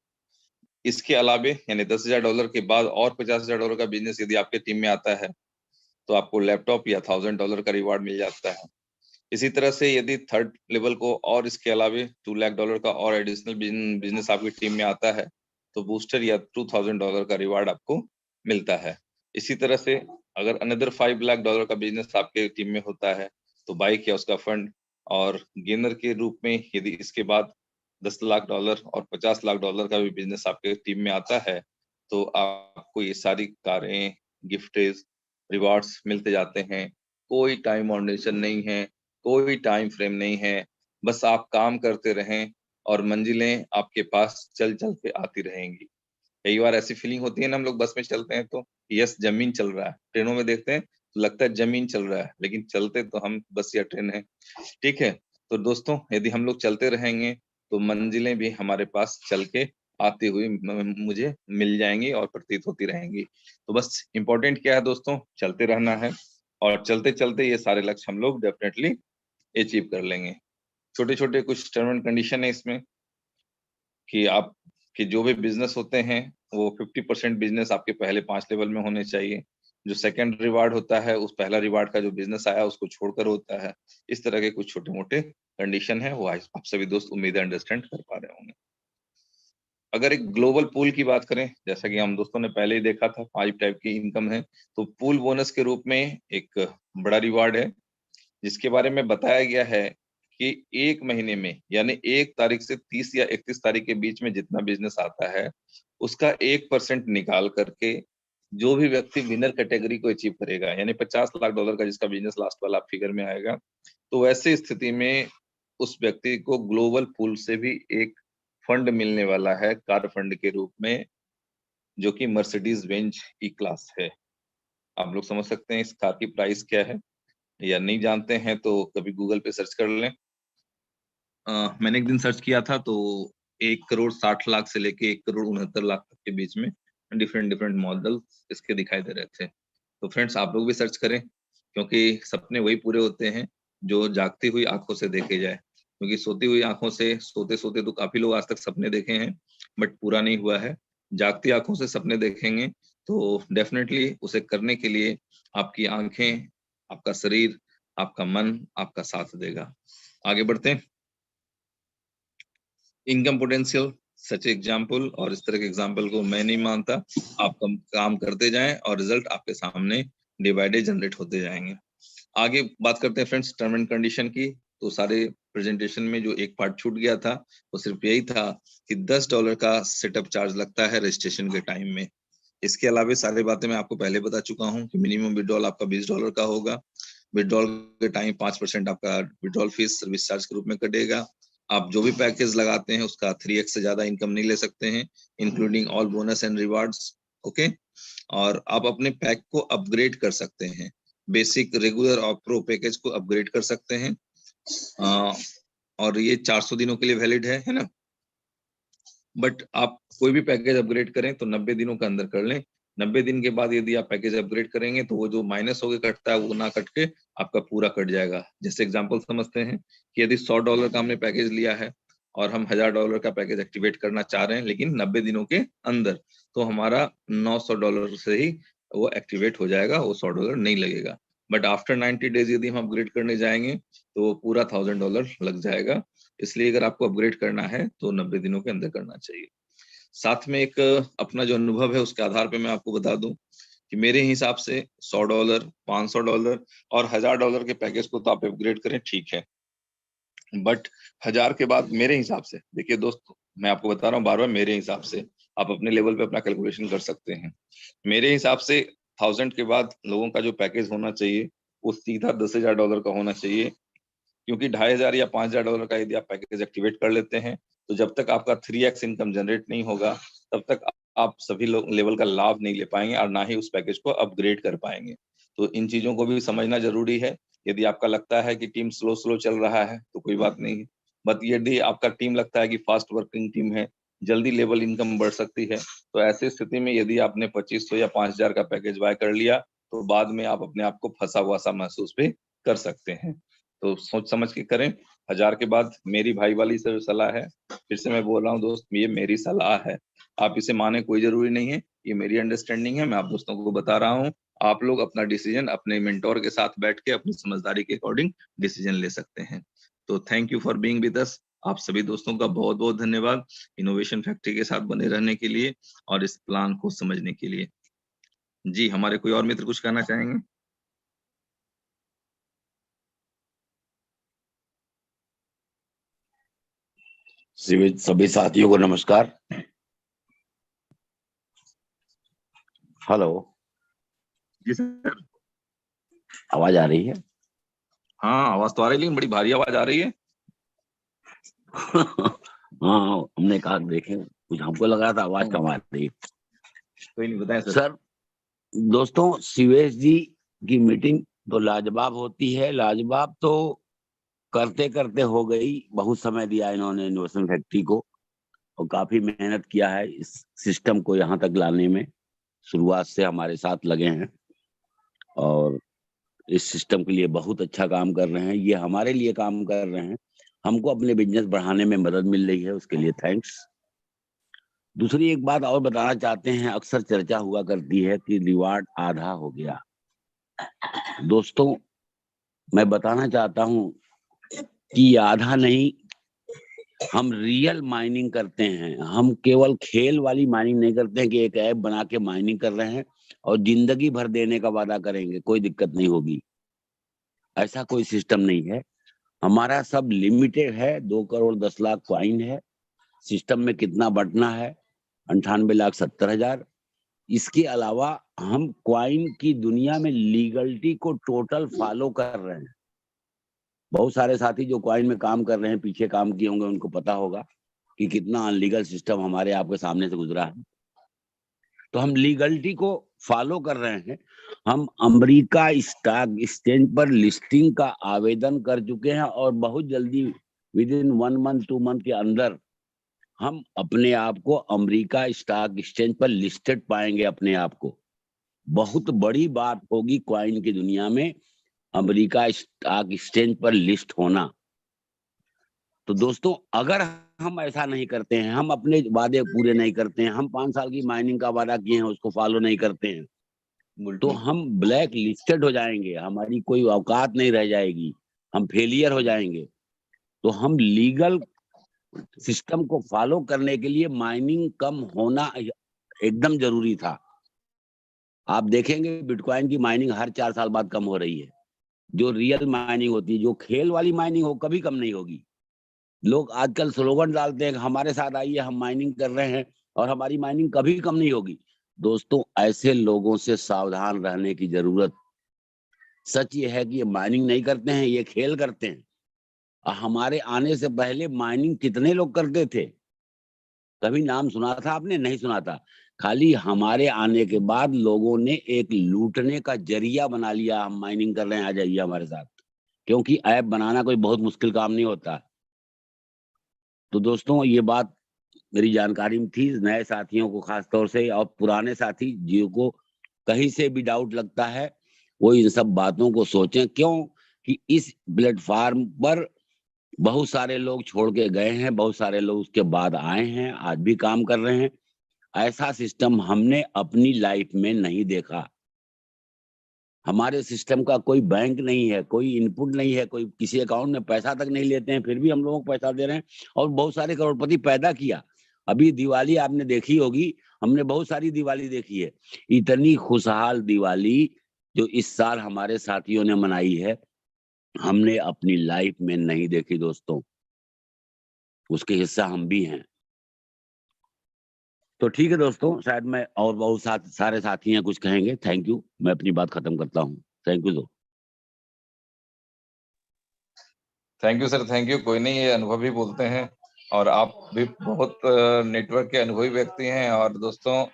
इसके अलावे यानी $10,000 के बाद और $50,000 का बिजनेस यदि आपके टीम में आता है तो आपको लैपटॉप या $1,000 का रिवार्ड मिल जाता है। इसी तरह से यदि थर्ड लेवल को और इसके अलावे $2 लाख का और एडिशनल बिजनेस आपकी टीम में आता है तो बूस्टर या $2000 का रिवार्ड आपको मिलता है। इसी तरह से अगर अनदर $5 लाख का बिजनेस आपके टीम में होता है तो बाइक या उसका फंड, और गेनर के रूप में यदि इसके बाद $10 लाख और $50 लाख का भी बिजनेस आपके टीम में आता है तो आपको ये सारी कारें, गिफ्टेज, रिवार्ड्स मिलते जाते हैं। कोई टाइम बाउंडेशन नहीं है, कोई टाइम फ्रेम नहीं है, बस आप काम करते रहें और मंजिलें आपके पास चल-चल के आती रहेंगी। कई बार ऐसी फीलिंग होती है ना, हम लोग बस में चलते हैं तो यस जमीन चल रहा है, ट्रेनों में देखते हैं तो लगता है जमीन चल रहा है, लेकिन चलते तो हम बस या ट्रेन है, ठीक है? तो दोस्तों यदि हम लोग चलते रहेंगे तो मंजिलें भी हमारे पास चल के आती हुई मुझे मिल जाएंगी और प्रतीत होती रहेंगी। तो बस इम्पोर्टेंट क्या है दोस्तों, चलते रहना है और चलते-चलते ये सारे लक्ष्य हम लोग डेफिनेटली अचीव कर लेंगे। छोटे-छोटे कुछ टर्म एंड कंडीशन है इसमें कि आप कि जो भी बिज़नेस होते हैं, वो 50% बिज़नेस आपके पहले 5 लेवल में होने चाहिए। जो सेकंड रिवार्ड होता है, उस पहला रिवार्ड का जो बिज़नेस आया, उसको छोड़कर होता है। इस तरह के कुछ छोटे-मोटे कंडीशन है, वो आज आप सभी दोस्त उम्मीद है अंडरस्टैंड कर पा रहे होंगे। अगर एक ग्लोबल पूल की बात करें, जैसा कि हम दोस्तों ने पहले ही देखा था, 5 टाइप की इनकम है, तो पूल बोनस के रूप में एक बड़ा रिवार्ड है। जिसके बारे में बताया गया है कि 1 महीने में यानी 1 तारीख से 30 या 31 तारीख के बीच में जितना बिज़नेस आता है, उसका 1% निकाल करके जो भी व्यक्ति विनर कैटेगरी को अचीव करेगा, यानी $50 लाख का जिसका बिज़नेस लास्ट वाला फिगर में आएगा, तो वैसे स्थिति में उस व्यक्ति को ग्लोबल पूल से भी एक फंड मिलने वाला है, कार फंड के रूप में, जो कि मर्सिडीज़ बेंज ई क्लास है। आप लोग समझ सकते हैं इस कार की प्राइस क्या है? या नहीं जानते हैं तो कभी गूगल पे सर्च कर लें। मैंने एक दिन सर्च किया था तो 1,60,00,000 से लेके 1,69,00,000 तक के बीच में डिफरेंट डिफरेंट मॉडल इसके दिखाई दे रहे थे। तो फ्रेंड्स आप लोग भी सर्च करें, क्योंकि सपने वही पूरे होते हैं जो जागती हुई आँखों से देखे जाए। क्योंकि सोती हुई आँखों से सोते-सोते तो काफ़ी लोग आज तक सपने देखे हैं, बट पूरा नहीं हुआ है। जागती आँखों से सपने देखेंगे तो डेफ़िनेटली उसे करने के लिए आपकी आँखें, आपका शरीर, आपका मन आपका साथ देगा। आगे बढ़ते हैं। इनकम पोटेंशियल सच एग्जाम्पल, और इस तरह के एग्जाम्पल को मैं नहीं मानता। आप काम करते जाएं और रिजल्ट आपके सामने डे बाय डे जनरेट होते जाएंगे। आगे बात करते हैं फ्रेंड्स टर्म एंड कंडीशन की। तो सारे प्रेजेंटेशन में जो एक पार्ट छूट गया था वो सिर्फ यही था कि $10 का सेटअप चार्ज लगता है रजिस्ट्रेशन के टाइम में। इसके अलावा सारी बातें मैं आपको पहले बता चुका हूँ कि मिनिमम विड्रॉल आपका $20 का होगा। विड्रॉल के टाइम 5% आपका विड्रॉल फीस सर्विस चार्ज के रूप में कटेगा। आप जो भी पैकेज लगाते हैं उसका 3x से ज्यादा इनकम नहीं ले सकते हैं, including all bonus and rewards. Okay, और आप अपने पैक को अपग्रेड कर सकते हैं, बेसिक, रेगुलर और प्रो पैकेज को अपग्रेड कर सकते हैं। और ये 400 दिनों के लिए वैलिड है ना? बट आप कोई भी पैकेज अपग्रेड करें तो 90 दिनों के अंदर कर लें। 90 दिन के बाद यदि आप पैकेज अपग्रेड करेंगे तो वो जो माइनस होके कटता है वो ना कट के आपका पूरा कट जाएगा। जैसे एग्जांपल समझते हैं कि यदि $100 का हमने पैकेज लिया है और हम $1000 का पैकेज एक्टिवेट करना चाह रहे हैं लेकिन 90 दिनों के अंदर, तो हमारा $900 से ही वो एक्टिवेट हो जाएगा, वो $100 नहीं लगेगा। बट आफ्टर 90 डेज यदि हम अपग्रेड करने जाएंगे तो वो पूरा $1000 लग जाएगा। इसलिए अगर आपको अपग्रेड करना है तो 90 दिनों के अंदर करना चाहिए। साथ में एक अपना जो अनुभव है उसके आधार पे मैं आपको बता दूं कि मेरे हिसाब से $100, $500 और $1000 के पैकेज को तो आप अपग्रेड करें, ठीक है, बट 1000 के बाद मेरे हिसाब से, देखिए दोस्त मैं आपको बता रहा हूँ बार बार, मेरे हिसाब से आप अपने लेवल पे अपना कैलकुलेशन कर सकते हैं। मेरे हिसाब से 1000 के बाद लोगों का जो पैकेज होना चाहिए वो सीधा $10,000 का होना चाहिए, क्योंकि 2500 या $5000 का यदि आप पैकेज एक्टिवेट कर लेते हैं तो जब तक आपका 3x इनकम जनरेट नहीं होगा तब तक आप सभी लोग लेवल का लाभ नहीं ले पाएंगे और ना ही उस पैकेज को अपग्रेड कर पाएंगे। तो इन चीजों को भी समझना जरूरी है। यदि आपका लगता है कि टीम स्लो स्लो चल रहा है तो कोई बात नहीं है, बट यदि आपका टीम लगता है कि फास्ट वर्किंग टीम है, जल्दी लेवल इनकम बढ़ सकती है, तो ऐसी स्थिति में यदि आपने 2500 या 5000 का पैकेज बाय कर लिया तो बाद में आप अपने आप को फंसा हुआ सा महसूस भी कर सकते हैं। तो सोच समझ के करें। 1000 के बाद मेरी भाई वाली से सलाह है, फिर से मैं बोल रहा हूँ दोस्त, ये मेरी सलाह है, आप इसे माने कोई जरूरी नहीं है, ये मेरी अंडरस्टैंडिंग है, मैं आप दोस्तों को बता रहा हूँ आप लोग अपना डिसीजन अपने मेंटोर के साथ बैठ के अपनी समझदारी के अकॉर्डिंग डिसीजन ले सकते हैं। तो thank you for being with us. आप सभी दोस्तों का बहुत बहुत धन्यवाद इनोवेशन फैक्ट्री के साथ बने रहने के लिए और इस प्लान को समझने के लिए। जी, हमारे कोई और मित्र कुछ कहना चाहेंगे? सभी साथियों को नमस्कार। हेलो, जी सर। आवाज आ रही है? हाँ, आवाज तो आ रही है, लेकिन बड़ी भारी आवाज आ रही है। हाँ, हमने कहा देखें, कुछ हमको लग रहा था आवाज कम आ रही है। कोई नहीं, बताएं सर। सर, दोस्तों, सीवेश जी की मीटिंग तो लाजवाब होती है। लाजवाब तो करते करते हो गई। बहुत समय दिया इन्होंने इनोवेशन फैक्ट्री को और काफी मेहनत किया है इस सिस्टम को यहाँ तक लाने में। शुरुआत से हमारे साथ लगे हैं और इस सिस्टम के लिए बहुत अच्छा काम कर रहे हैं। ये हमारे लिए काम कर रहे हैं, हमको अपने बिजनेस बढ़ाने में मदद मिल रही है, उसके लिए थैंक्स। दूसरी एक बात और बताना चाहते हैं, अक्सर चर्चा हुआ करती है कि रिवार्ड आधा हो गया। दोस्तों, मैं बताना चाहता हूं कि ये आधा नहीं, हम रियल माइनिंग करते हैं। हम केवल खेल वाली माइनिंग नहीं करते हैं कि एक ऐप बना के माइनिंग कर रहे हैं और जिंदगी भर देने का वादा करेंगे, कोई दिक्कत नहीं होगी। ऐसा कोई सिस्टम नहीं है। हमारा सब लिमिटेड है। 2,10,00,000 कॉइन है। सिस्टम में कितना बटना है? 98,70,000। इसके अलावा हम क्वाइन की दुनिया में लीगलिटी को टोटल फॉलो कर रहे हैं। बहुत सारे साथी जो क्वाइन में काम कर रहे हैं, पीछे काम किए होंगे, उनको पता होगा कि कितना अनलीगल सिस्टम हमारे आपके सामने से गुजरा है। तो हम लीगलिटी को फॉलो कर रहे हैं। हम अमेरिका स्टॉक एक्सचेंज पर लिस्टिंग का आवेदन कर चुके हैं और बहुत जल्दी विद इन 1 मंथ 2 मंथ के अंदर हम अपने आप को अमेरिका स्टॉक एक्सचेंज पर लिस्टेड पाएंगे। अपने आप को बहुत बड़ी बात होगी क्वाइन की दुनिया में अमेरिका स्टॉक एक्सचेंज पर लिस्ट होना। तो दोस्तों, अगर हम ऐसा नहीं करते हैं, हम अपने वादे पूरे नहीं करते हैं, हम 5 साल की माइनिंग का वादा किए हैं उसको फॉलो नहीं करते हैं, तो हम ब्लैक लिस्टेड हो जाएंगे। हमारी कोई औकात नहीं रह जाएगी, हम फेलियर हो जाएंगे। तो हम लीगल सिस्टम को फॉलो करने के लिए माइनिंग कम होना एकदम जरूरी था। आप देखेंगे बिटकॉइन की माइनिंग हर 4 साल बाद कम हो रही है। जो रियल माइनिंग होती है, जो खेल वाली माइनिंग हो, कभी कम नहीं होगी। लोग आजकल स्लोगन डालते हैं कि हमारे साथ आइए, हम माइनिंग कर रहे हैं और हमारी माइनिंग कभी कम नहीं होगी। दोस्तों, ऐसे लोगों से सावधान रहने की जरूरत। सच ये है कि ये माइनिंग नहीं करते हैं, ये खेल करते हैं। हमारे आने से पहले माइनिंग कितने लोग करते थे? कभी नाम सुना था आपने? नहीं सुना था। खाली हमारे आने के बाद लोगों ने एक लूटने का जरिया बना लिया, हम माइनिंग कर रहे हैं, आ जाइए हमारे साथ। क्योंकि ऐप बनाना कोई बहुत मुश्किल काम नहीं होता। तो दोस्तों, ये बात मेरी जानकारी में थी। नए साथियों को खास तौर से और पुराने साथी जिनको कहीं से भी डाउट लगता है, वो इन सब बातों को सोचें। क्यों कि इस प्लेटफॉर्म पर बहुत सारे लोग छोड़ के गए हैं, बहुत सारे लोग उसके बाद आए हैं, आज भी काम कर रहे हैं। ऐसा सिस्टम हमने अपनी लाइफ में नहीं देखा। हमारे सिस्टम का कोई बैंक नहीं है, कोई इनपुट नहीं है, कोई किसी अकाउंट में पैसा तक नहीं लेते हैं, फिर भी हम लोगों को पैसा दे रहे हैं और बहुत सारे करोड़पति पैदा किया। अभी दिवाली आपने देखी होगी, हमने बहुत सारी दिवाली देखी है। इतनी खुशहाल दिवाली जो इस साल हमारे साथियों ने मनाई है, हमने अपनी लाइफ में नहीं देखी दोस्तों। उसके हिस्सा हम भी हैं। तो ठीक है दोस्तों, शायद मैं और बहुत सारे साथी हैं कुछ कहेंगे। थैंक यू, मैं अपनी बात खत्म करता हूँ। थैंक यू दो। Thank you sir, thank you. कोई नहीं, ये अनुभवी बोलते हैं और आप भी बहुत नेटवर्क के अनुभवी व्यक्ति हैं। और दोस्तों,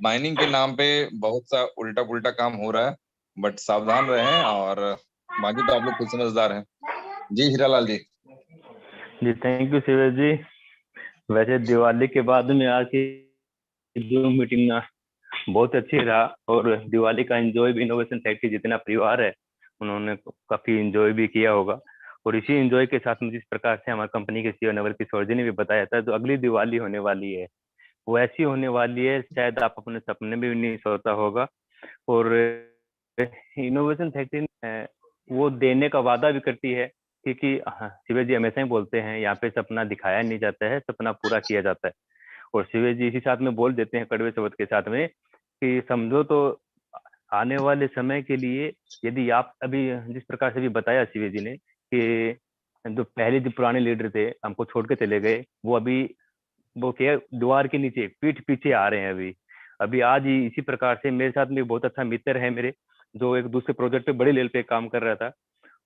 माइनिंग के नाम पे बहुत सा उल्टा पुल्टा काम हो रहा है, बट सावधान रहें। और बाकी तो आप लोग खुद समझदार हैं। जी हीरालाल जी। जी थैंक यू शिवेश जी। वैसे दिवाली के बाद में आज की जो मीटिंग ना बहुत अच्छी रहा और दिवाली का एंजॉय भी इनोवेशन फैक्ट्री जितना परिवार है उन्होंने काफी एंजॉय भी किया होगा। और इसी एंजॉय के साथ में जिस प्रकार से हमारी कंपनी के सीईओ नवल किशोर जी ने भी बताया था, जो अगली दिवाली होने वाली है वो ऐसी होने वाली है शायद आप अपने सपने में भी नहीं सोचा होगा। और इनोवेशन फैक्ट्री वो देने का वादा भी करती है, क्योंकि शिवेश जी हमेशा ही बोलते हैं यहाँ पे सपना दिखाया नहीं जाता है, सपना पूरा किया जाता है। और शिवेश जी इसी साथ में बोल देते हैं कड़वे शब्द के साथ में कि समझो तो आने वाले समय के लिए यदि आप अभी जिस प्रकार से भी बताया शिवेश जी ने कि जो पहले जो पुराने लीडर थे हमको छोड़ के चले गए, वो अभी वो क्या दीवार के नीचे पीठ पीछे आ रहे हैं। अभी अभी आज ही इसी प्रकार से मेरे साथ में बहुत अच्छा मित्र है मेरे, जो एक दूसरे प्रोजेक्ट पे बड़ी लेवल पे काम कर रहा था।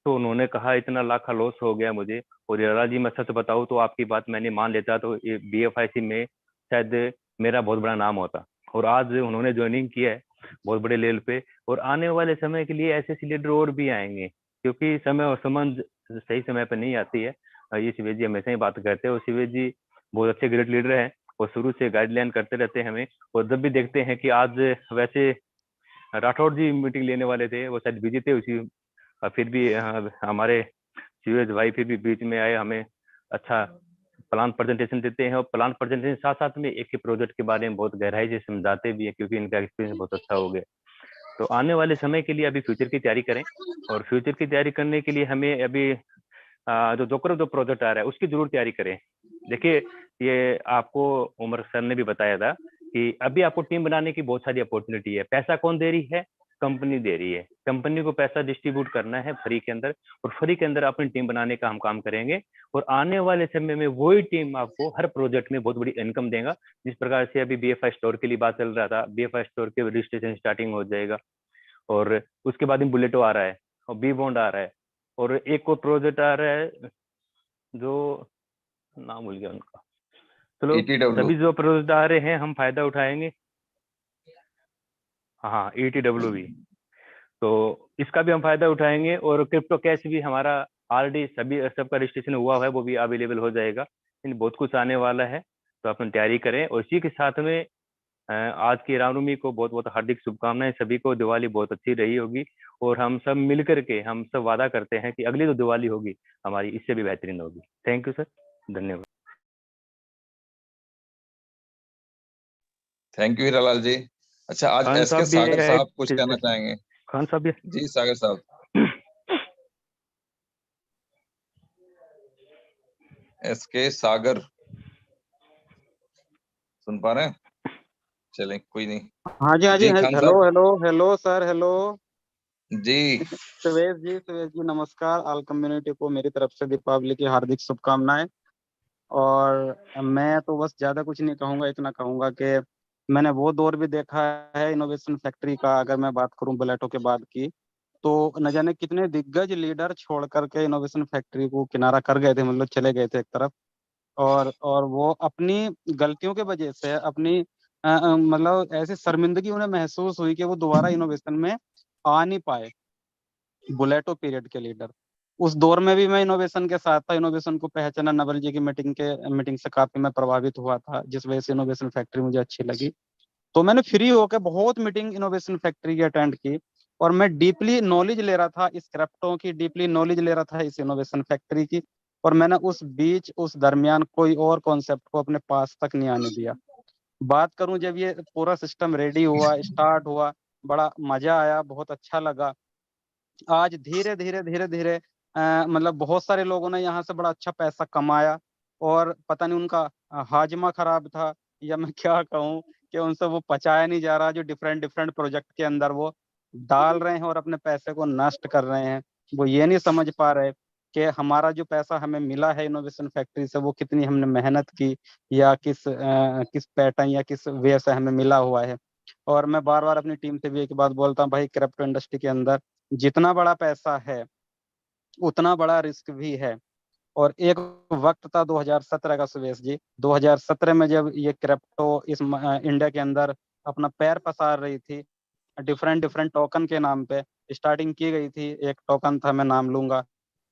तो उन्होंने कहा इतना लाख का लॉस हो गया मुझे, और यारा जी मैं सच बताऊं तो आपकी बात मैंने मान लेता तो ये BFIC में शायद मेरा बहुत बड़ा नाम होता। और आज उन्होंने ज्वाइनिंग किया है बहुत बड़े लेवल पे, और आने वाले समय के लिए ऐसे लीडर और भी आएंगे, क्योंकि समय और संबंध सही समय पर नहीं आती है। ये शिवेश जी हमेशा ही बात करते हैं, और शिवेश जी बहुत अच्छे ग्रेट लीडर हैं और शुरू से गाइडलाइन करते रहते हैं हमें। और जब भी देखते हैं कि आज वैसे राठौड़ जी मीटिंग लेने वाले थे, वो शायद बिजी थे उसी, फिर भी हमारे शिवेश भाई फिर भी बीच में आए, हमें अच्छा प्लान प्रेजेंटेशन देते हैं, और प्लान प्रेजेंटेशन साथ साथ में एक ही प्रोजेक्ट के बारे में बहुत गहराई से समझाते भी है, क्योंकि इनका एक्सपीरियंस बहुत अच्छा हो गया। तो आने वाले समय के लिए अभी फ्यूचर की तैयारी करें, और फ्यूचर की तैयारी करने के लिए हमें अभी जो जोकर जो प्रोजेक्ट आ रहा है उसकी जरूर तैयारी करें। देखिए ये आपको उमर सर ने भी बताया था कि अभी आपको टीम बनाने की बहुत सारी अपॉर्चुनिटी है। पैसा कौन दे रही है? कंपनी दे रही है। कंपनी को पैसा डिस्ट्रीब्यूट करना है फ्री के अंदर, और फ्री के अंदर अपनी टीम बनाने का हम काम करेंगे, और आने वाले समय में वही टीम आपको हर प्रोजेक्ट में बहुत बड़ी इनकम देगा। जिस प्रकार से अभी BFI स्टोर के लिए बात चल रहा था, BFI स्टोर के रजिस्ट्रेशन स्टार्टिंग हो जाएगा, और उसके बाद में बुलेटो आ रहा है, और बी बॉन्ड आ रहा है, और एक और प्रोजेक्ट आ रहा है जो नाम भूल गया उनका। चलो ETW सभी जो प्रोजेक्ट आ रहे हैं हम फायदा उठाएंगे। हाँ ETW भी, तो इसका भी हम फायदा उठाएंगे, और क्रिप्टो कैश भी हमारा ऑलरेडी सभी सबका रजिस्ट्रेशन हुआ है, वो भी अवेलेबल हो जाएगा। इन बहुत कुछ आने वाला है, तो अपन तैयारी करें। और इसी के साथ में आज की रामनवमी को बहुत बहुत हार्दिक शुभकामनाएं। सभी को दिवाली बहुत अच्छी रही होगी, और हम सब मिल करके हम सब वादा करते हैं कि अगली जो दिवाली होगी हमारी इससे भी बेहतरीन होगी। थैंक यू सर, धन्यवाद। थैंक यू हीरालाल जी। अच्छा, आज खान SK साहब भी सागर है, साहब कुछ कहना चाहेंगे? खान साहब भी। जी सागर साहब। SK सागर सुन पा रहे हैं? चलें कोई नहीं। हाँ जी जी खान हेलो साहब। हेलो हेलो सर, हेलो जी सुरेश जी नमस्कार। ऑल कम्युनिटी को मेरी तरफ से दीपावली की हार्दिक शुभकामनाएं। और मैं तो बस ज्यादा कुछ नहीं कहूंगा, इतना कहूंगा कि मैंने वो दौर भी देखा है इनोवेशन फैक्ट्री का। अगर मैं बात करूं बुलेटो के बाद की, तो न जाने कितने दिग्गज लीडर छोड़ करके इनोवेशन फैक्ट्री को किनारा कर गए थे, मतलब चले गए थे एक तरफ। और वो अपनी गलतियों के वजह से अपनी मतलब ऐसी शर्मिंदगी उन्हें महसूस हुई कि वो दोबारा इनोवेशन में आ नहीं पाए। बुलेटो पीरियड के लीडर उस दौर में भी मैं इनोवेशन के साथ था। इनोवेशन को पहचाना नवल जी की मीटिंग से काफी मैं प्रभावित हुआ था, जिस वजह से इनोवेशन फैक्ट्री मुझे अच्छी लगी। तो मैंने फ्री होकर बहुत मीटिंग इनोवेशन फैक्ट्री की अटेंड की, और मैं डीपली नॉलेज ले रहा था इस क्रिप्टो की, डीपली नॉलेज ले रहा था इस इनोवेशन फैक्ट्री की। और मैंने उस दरमियान कोई और कॉन्सेप्ट को अपने पास तक नहीं आने दिया। बात करूं जब ये पूरा सिस्टम रेडी हुआ, स्टार्ट हुआ, बड़ा मजा आया, बहुत अच्छा लगा। आज धीरे धीरे धीरे धीरे मतलब बहुत सारे लोगों ने यहाँ से बड़ा अच्छा पैसा कमाया, और पता नहीं उनका हाजमा खराब था या मैं क्या कहूँ कि उनसे वो पचाया नहीं जा रहा, जो डिफरेंट डिफरेंट प्रोजेक्ट के अंदर वो डाल रहे हैं और अपने पैसे को नष्ट कर रहे हैं। वो ये नहीं समझ पा रहे कि हमारा जो पैसा हमें मिला है इनोवेशन फैक्ट्री से, वो कितनी हमने मेहनत की, या किस पैटर्न या किस वे से हमें मिला हुआ है। और मैं बार बार अपनी टीम से भी एक बात बोलता हूँ, भाई क्रिप्टो इंडस्ट्री के अंदर जितना बड़ा पैसा है उतना बड़ा रिस्क भी है। और एक वक्त था 2017 का सुरेश जी, 2017 में जब ये क्रिप्टो इस इंडिया के अंदर अपना पैर पसार रही थी, डिफरेंट डिफरेंट टोकन के नाम पे स्टार्टिंग की गई थी। एक टोकन था, मैं नाम लूंगा,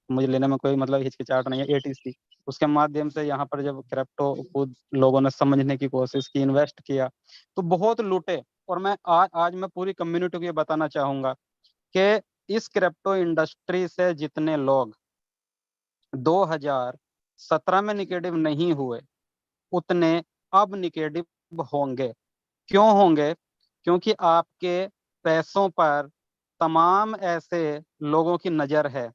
मुझे लेने में कोई मतलब हिचकिचाहट नहीं है, ATC। उसके माध्यम से यहाँ पर जब क्रिप्टो को लोगों ने समझने की कोशिश की, इन्वेस्ट किया, तो बहुत लूटे। और मैं आज मैं पूरी कम्युनिटी को ये बताना चाहूंगा कि इस क्रिप्टो इंडस्ट्री से जितने लोग 2017 में निगेटिव नहीं हुए, उतने अब निगेटिव होंगे। क्यों होंगे? क्योंकि आपके पैसों पर तमाम ऐसे लोगों की नजर है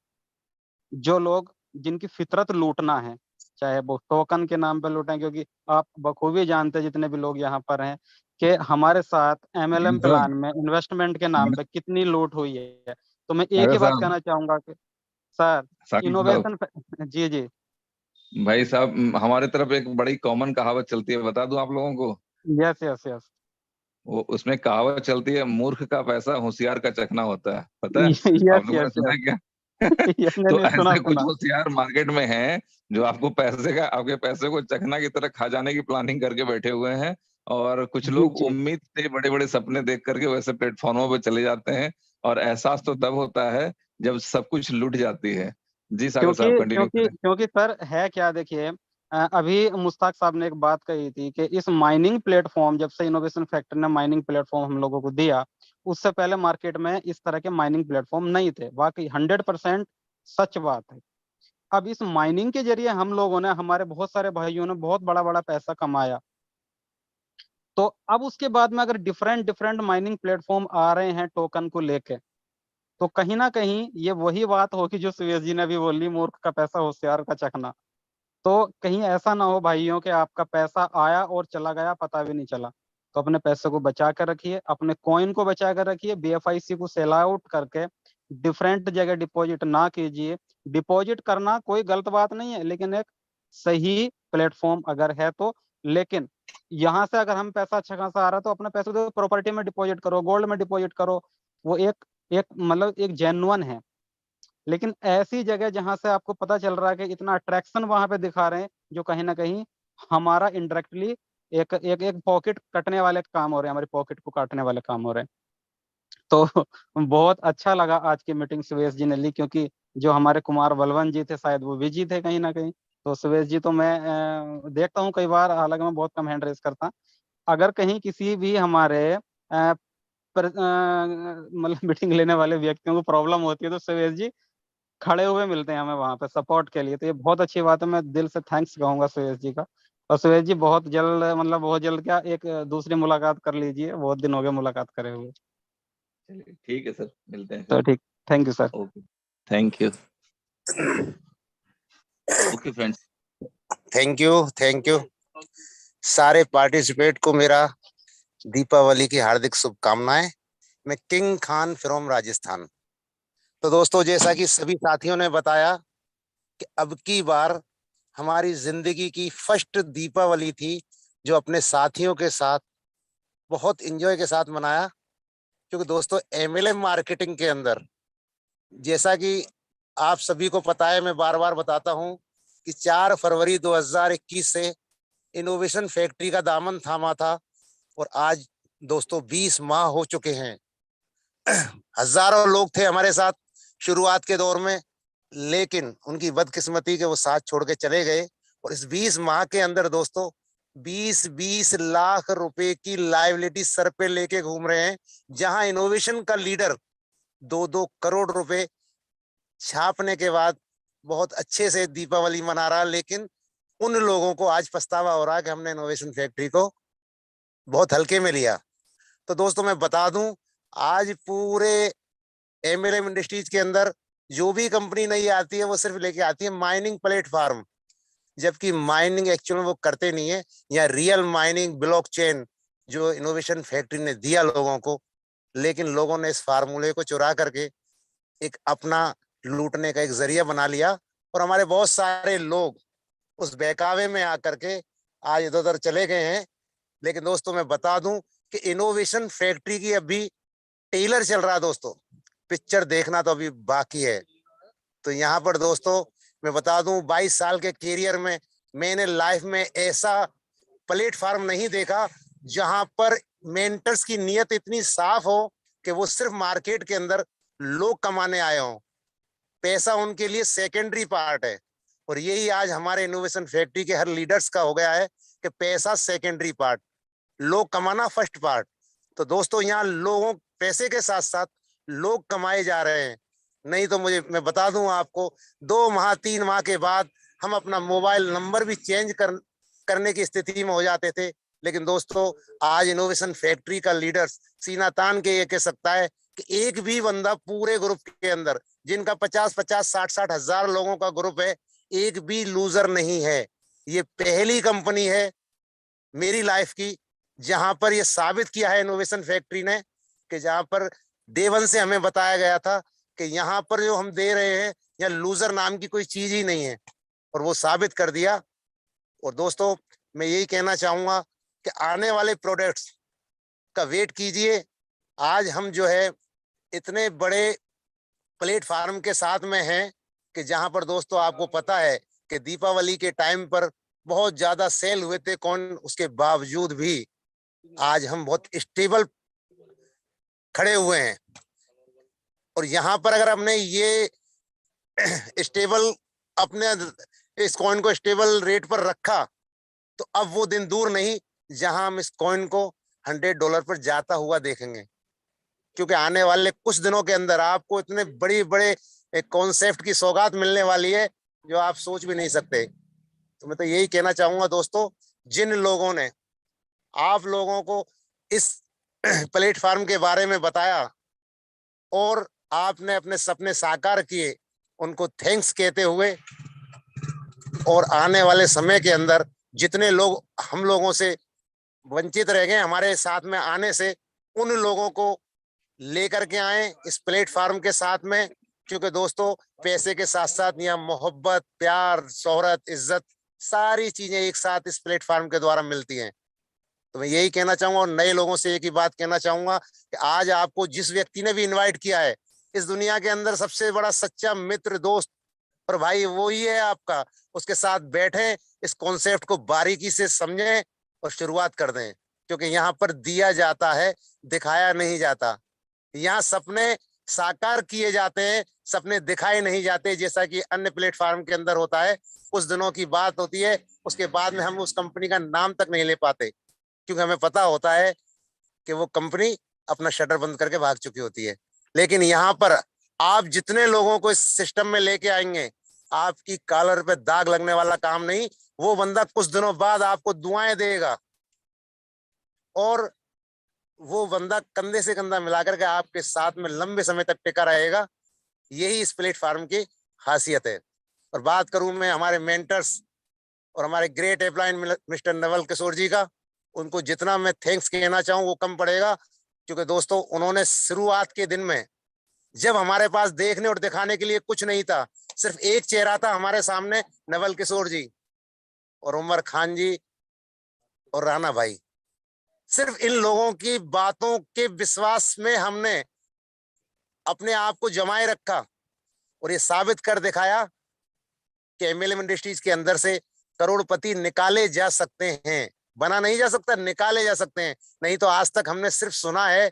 जो लोग जिनकी फितरत लूटना है, चाहे वो टोकन के नाम पे लूटें, क्योंकि आप बखूबी जानते हैं जितने भी लोग यहाँ पर हैं कि हमारे साथ MLM साहब, प्लान में इन्वेस्टमेंट के नाम पे कितनी लूट हुई है। तो मैं एक सागर ही बात साहब, कहना चाहूंगा कि सर, साकिब साहब, इनोवेशन जी जी, भाई साहब, हमारे तरफ एक बड़ी कॉमन कहावत चलती है, बता दूं आप लोगों को। यस यस यस, वो उसमें कहावत चलती है, मूर्ख का पैसा होशियार का चखना होता है, पता है? आप यस लोगों ने यस सुना यस, है क्या? तो मैंने सुना ऐसे कुछ सुना। होशियार मार्केट में हैं जो आपके पैसे को चखना की तरह खा जाने की प्लानिंग करके बैठे हुए हैं। और कुछ जी लोग जी, उम्मीद से बड़े बड़े सपने देख करके वैसे प्लेटफॉर्मों पे चले जाते हैं, और एहसास तो तब होता है जब सब कुछ लुट जाती है। जी सागर क्योंकि साहब, कंटिन्यू क्योंकि करें। क्योंकि सर है क्या, देखिए, अभी मुश्ताक साहब ने एक बात कही थी कि इस माइनिंग प्लेटफॉर्म, जब से इनोवेशन फैक्टर ने माइनिंग प्लेटफॉर्म हम लोगों को दिया, उससे पहले मार्केट में इस तरह के माइनिंग प्लेटफॉर्म नहीं थे। वाकई 100% सच बात है। अब इस माइनिंग के जरिए हम लोगों ने, हमारे बहुत सारे भाइयों ने बहुत बड़ा बड़ा पैसा कमाया। तो अब उसके बाद में अगर डिफरेंट डिफरेंट माइनिंग प्लेटफॉर्म आ रहे हैं टोकन को लेके, तो कहीं ना कहीं ये वही बात होगी जो सुयश जी ने भी बोली, मूर्ख का पैसा होशियार का चखना। तो कहीं ऐसा ना हो भाइयों कि आपका पैसा आया और चला गया, पता भी नहीं चला। तो अपने पैसे को बचा कर रखिए, अपने कॉइन को बचा कर रखिए, BFIC को सेल आउट करके डिफरेंट जगह डिपॉजिट ना कीजिए। डिपॉजिट करना कोई गलत बात नहीं है, लेकिन एक सही प्लेटफॉर्म अगर है तो। लेकिन यहाँ से अगर हम पैसा अच्छा खासा आ रहा है तो अपने पैसे को प्रॉपर्टी में डिपॉजिट करो, गोल्ड में डिपॉजिट करो। वो एक एक मतलब एक जेन्युइन है। लेकिन ऐसी जगह जहां से आपको पता चल रहा है कि इतना अट्रैक्शन वहां पे दिखा रहे हैं, जो कहीं ना कहीं हमारा इनडायरेक्टली एक एक एक पॉकेट कटने वाले काम हो रहे हैं, हमारी पॉकेट को काटने वाले काम हो रहे हैं। तो बहुत अच्छा लगा आज की मीटिंग सुरेश जी ने ली, क्योंकि जो हमारे कुमार बलवन जी थे शायद वो बिजी थे कहीं ना कहीं। तो सुरेश जी तो मैं देखता हूँ कई बार, हालांकि मैं बहुत कम हैंड रेस करता। अगर कहीं किसी भी हमारे मतलब मीटिंग लेने वाले व्यक्तियों को प्रॉब्लम होती है तो सुरेश जी खड़े हुए मिलते हैं हमें वहां पे सपोर्ट के लिए। तो ये बहुत अच्छी बात है, मैं दिल से थैंक्स कहूंगा सुरेश जी का। और सुरेश जी बहुत जल्द, मतलब बहुत जल्द क्या, एक दूसरी मुलाकात कर लीजिए, बहुत दिन हो गए मुलाकात करे हुए। चलिए ठीक है सर, मिलते हैं तो फिर। ठीक, thank you sir. Okay, thank you. Okay friends. Thank you, thank you. सारे पार्टिसिपेट को मेरा दीपावली की हार्दिक शुभकामनाएं। मैं किंग खान फ्रॉम राजस्थान। तो दोस्तों, जैसा कि सभी साथियों ने बताया कि अब की बार हमारी जिंदगी की फर्स्ट दीपावली थी, जो अपने साथियों के साथ बहुत एंजॉय के साथ मनाया। क्योंकि दोस्तों, MLM मार्केटिंग के अंदर, जैसा कि आप सभी को पता है, मैं बार बार बताता हूं कि 4 फरवरी 2021 से इनोवेशन फैक्ट्री का दामन थामा था, और आज दोस्तों 20 माह हो चुके हैं। हजारों लोग थे हमारे साथ शुरुआत के दौर में, लेकिन उनकी बदकिस्मती के वो साथ छोड़ के चले गए। और इस 20 माह के अंदर दोस्तों 20-20 लाख रुपए की लायबिलिटी सर पे लेके घूम रहे हैं, जहां इनोवेशन का लीडर 2-2 करोड़ रुपए छापने के बाद बहुत अच्छे से दीपावली मना रहा। लेकिन उन लोगों को आज पछतावा हो रहा है कि हमने इनोवेशन फैक्ट्री को बहुत हल्के में लिया। तो दोस्तों, मैं बता दूं, आज पूरे MLM इंडस्ट्रीज के अंदर जो भी कंपनी नहीं आती है, वो सिर्फ लेके आती है माइनिंग प्लेटफॉर्म, जबकि माइनिंग एक्चुअल में वो करते नहीं है। या रियल माइनिंग ब्लॉकचेन जो इनोवेशन फैक्ट्री ने दिया लोगों को, लेकिन लोगों ने इस फार्मूले को चुरा करके एक अपना लूटने का एक जरिया बना लिया। और हमारे बहुत सारे लोग उस बहकावे में आकर के आज इधर उधर चले गए हैं। लेकिन दोस्तों, मैं बता दूं कि इनोवेशन फैक्ट्री की अभी टेलर चल रहा है दोस्तों, पिक्चर देखना तो अभी बाकी है। तो यहाँ पर दोस्तों, मैं बता दूं, 22 साल के कैरियर में मैंने लाइफ में ऐसा प्लेटफॉर्म नहीं देखा जहां पर मेंटर्स की नीयत इतनी साफ हो कि वो सिर्फ मार्केट के अंदर लोग कमाने आए हों। पैसा उनके लिए सेकेंडरी पार्ट है। और यही आज हमारे इनोवेशन फैक्ट्री के हर लीडर्स का हो गया है कि पैसा सेकेंडरी पार्ट, लोग कमाना फर्स्ट पार्ट। तो दोस्तों, यहाँ लोगों पैसे के साथ साथ लोग कमाए जा रहे हैं। नहीं तो मैं बता दूं आपको, 2 माह 3 माह के बाद हम अपना मोबाइल नंबर भी चेंज करने की स्थिति में हो जाते थे लेकिन दोस्तों आज इनोवेशन फैक्ट्री का लीडर सीना तान के ये कह सकता है कि एक भी बंदा पूरे ग्रुप के अंदर, जिनका 50-50, 60-60 हजार लोगों का ग्रुप है, एक भी लूजर नहीं है। ये पहली कंपनी है मेरी लाइफ की जहां पर ये साबित किया है इनोवेशन फैक्ट्री ने कि जहां पर डे वन से हमें बताया गया था कि यहाँ पर जो हम दे रहे हैं या लूजर नाम की कोई चीज ही नहीं है, और वो साबित कर दिया। और दोस्तों मैं यही कहना चाहूंगा कि आने वाले प्रोडक्ट्स का वेट कीजिए। आज हम जो है इतने बड़े प्लेटफार्म के साथ में हैं कि जहां पर दोस्तों आपको पता है कि दीपावली के टाइम पर बहुत ज्यादा सेल हुए थे कौन, उसके बावजूद भी आज हम बहुत स्टेबल खड़े हुए हैं। और यहाँ पर अगर हमने ये स्टेबल अपने इस कॉइन को स्टेबल रेट पर रखा तो अब वो दिन दूर नहीं जहां हम इस कॉइन को $100 पर जाता हुआ देखेंगे, क्योंकि आने वाले कुछ दिनों के अंदर आपको इतने बड़ी बड़े एक कॉन्सेप्ट की सौगात मिलने वाली है जो आप सोच भी नहीं सकते। तो मैं तो यही कहना चाहूंगा दोस्तों, जिन लोगों ने आप लोगों को इस प्लेटफॉर्म के बारे में बताया और आपने अपने सपने साकार किए, उनको थैंक्स कहते हुए, और आने वाले समय के अंदर जितने लोग हम लोगों से वंचित रह गए हमारे साथ में आने से, उन लोगों को लेकर के आए इस प्लेटफॉर्म के साथ में, क्योंकि दोस्तों पैसे के साथ साथ यहाँ मोहब्बत, प्यार, शोहरत, इज्जत, सारी चीजें एक साथ इस प्लेटफॉर्म के द्वारा मिलती हैं। तो मैं यही कहना चाहूंगा और नए लोगों से एक ही बात कहना चाहूंगा कि आज आपको जिस व्यक्ति ने भी इनवाइट किया है, इस दुनिया के अंदर सबसे बड़ा सच्चा मित्र, दोस्त और भाई वो ही है आपका। उसके साथ बैठें, इस कॉन्सेप्ट को बारीकी से समझें और शुरुआत कर दें, क्योंकि यहाँ पर दिया जाता है, दिखाया नहीं जाता। यहाँ सपने साकार किए जाते हैं, सपने दिखाए नहीं जाते, जैसा कि अन्य प्लेटफॉर्म के अंदर होता है। कुछ दिनों की बात होती है, उसके बाद में हम उस कंपनी का नाम तक नहीं ले पाते, क्योंकि हमें पता होता है कि वो कंपनी अपना शटर बंद करके भाग चुकी होती है। लेकिन यहाँ पर आप जितने लोगों को इस सिस्टम में लेके आएंगे, आपकी कॉलर पे दाग लगने वाला काम नहीं, वो बंदा कुछ दिनों बाद आपको दुआएं देगा और वो बंदा कंधे से कंधा मिलाकर के आपके साथ में लंबे समय तक टिका रहेगा। यही इस प्लेटफॉर्म की खासियत है। और बात करूं मैं हमारे मेंटर्स और हमारे great upline mister Naval Kishore जी का, उनको जितना मैं थैंक्स कहना चाहूं वो कम पड़ेगा, क्योंकि दोस्तों उन्होंने शुरुआत के दिन में, जब हमारे पास देखने और दिखाने के लिए कुछ नहीं था, सिर्फ एक चेहरा था हमारे सामने, नवल किशोर जी और उमर खान जी और राणा भाई, सिर्फ इन लोगों की बातों के विश्वास में हमने अपने आप को जमाए रखा और ये साबित कर दिखाया कि एमएलएम इंडस्ट्रीज के अंदर से करोड़पति निकाले जा सकते हैं। बना नहीं जा सकता, निकाले जा सकते हैं। नहीं तो आज तक हमने सिर्फ सुना है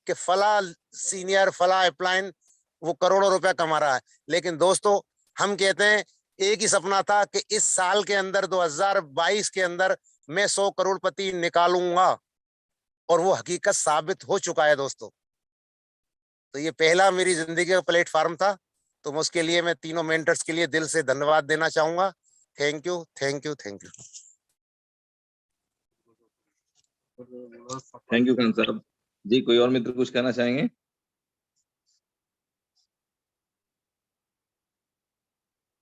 कि फला सीनियर, फला अपलाइन वो करोड़ों रुपया कमा रहा है, लेकिन दोस्तों हम कहते हैं एक ही सपना था कि इस साल के अंदर 2022 के अंदर मैं 100 करोड़पति निकालूंगा, और वो हकीकत साबित हो चुका है दोस्तों। तो ये पहला मेरी जिंदगी का प्लेटफॉर्म था, तो उसके लिए मैं तीनों मेंटर्स के लिए दिल से धन्यवाद देना चाहूंगा। Thank you, thank you, thank you. Thank you Khan साहब जी। कोई और मित्र कुछ कहना चाहेंगे?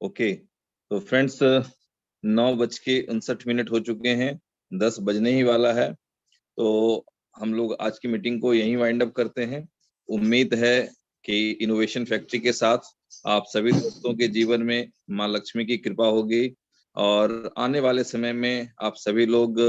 ओके, तो फ्रेंड्स 9:59 हो चुके हैं, 10 बजने ही वाला है। तो हम लोग आज की मीटिंग को यहीं वाइंड अप करते हैं। उम्मीद है कि इनोवेशन फैक्ट्री के साथ आप सभी दोस्तों के जीवन में माँ लक्ष्मी की कृपा होगी और आने वाले समय में आप सभी लोग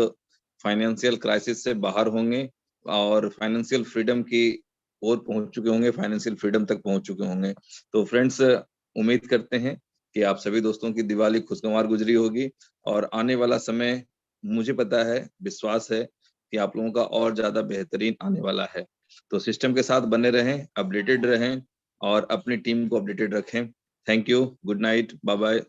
फाइनेंशियल क्राइसिस से बाहर होंगे और फाइनेंशियल फ्रीडम की ओर पहुंच चुके होंगे, फाइनेंशियल फ्रीडम तक पहुंच चुके होंगे। तो फ्रेंड्स उम्मीद करते हैं कि आप सभी दोस्तों की दिवाली खुशगवार गुजरी होगी और आने वाला समय मुझे पता है, विश्वास है कि आप लोगों का और ज्यादा बेहतरीन आने वाला है। तो सिस्टम के साथ बने रहें, अपडेटेड रहें और अपनी टीम को अपडेटेड रखें। Thank you, good night, bye bye.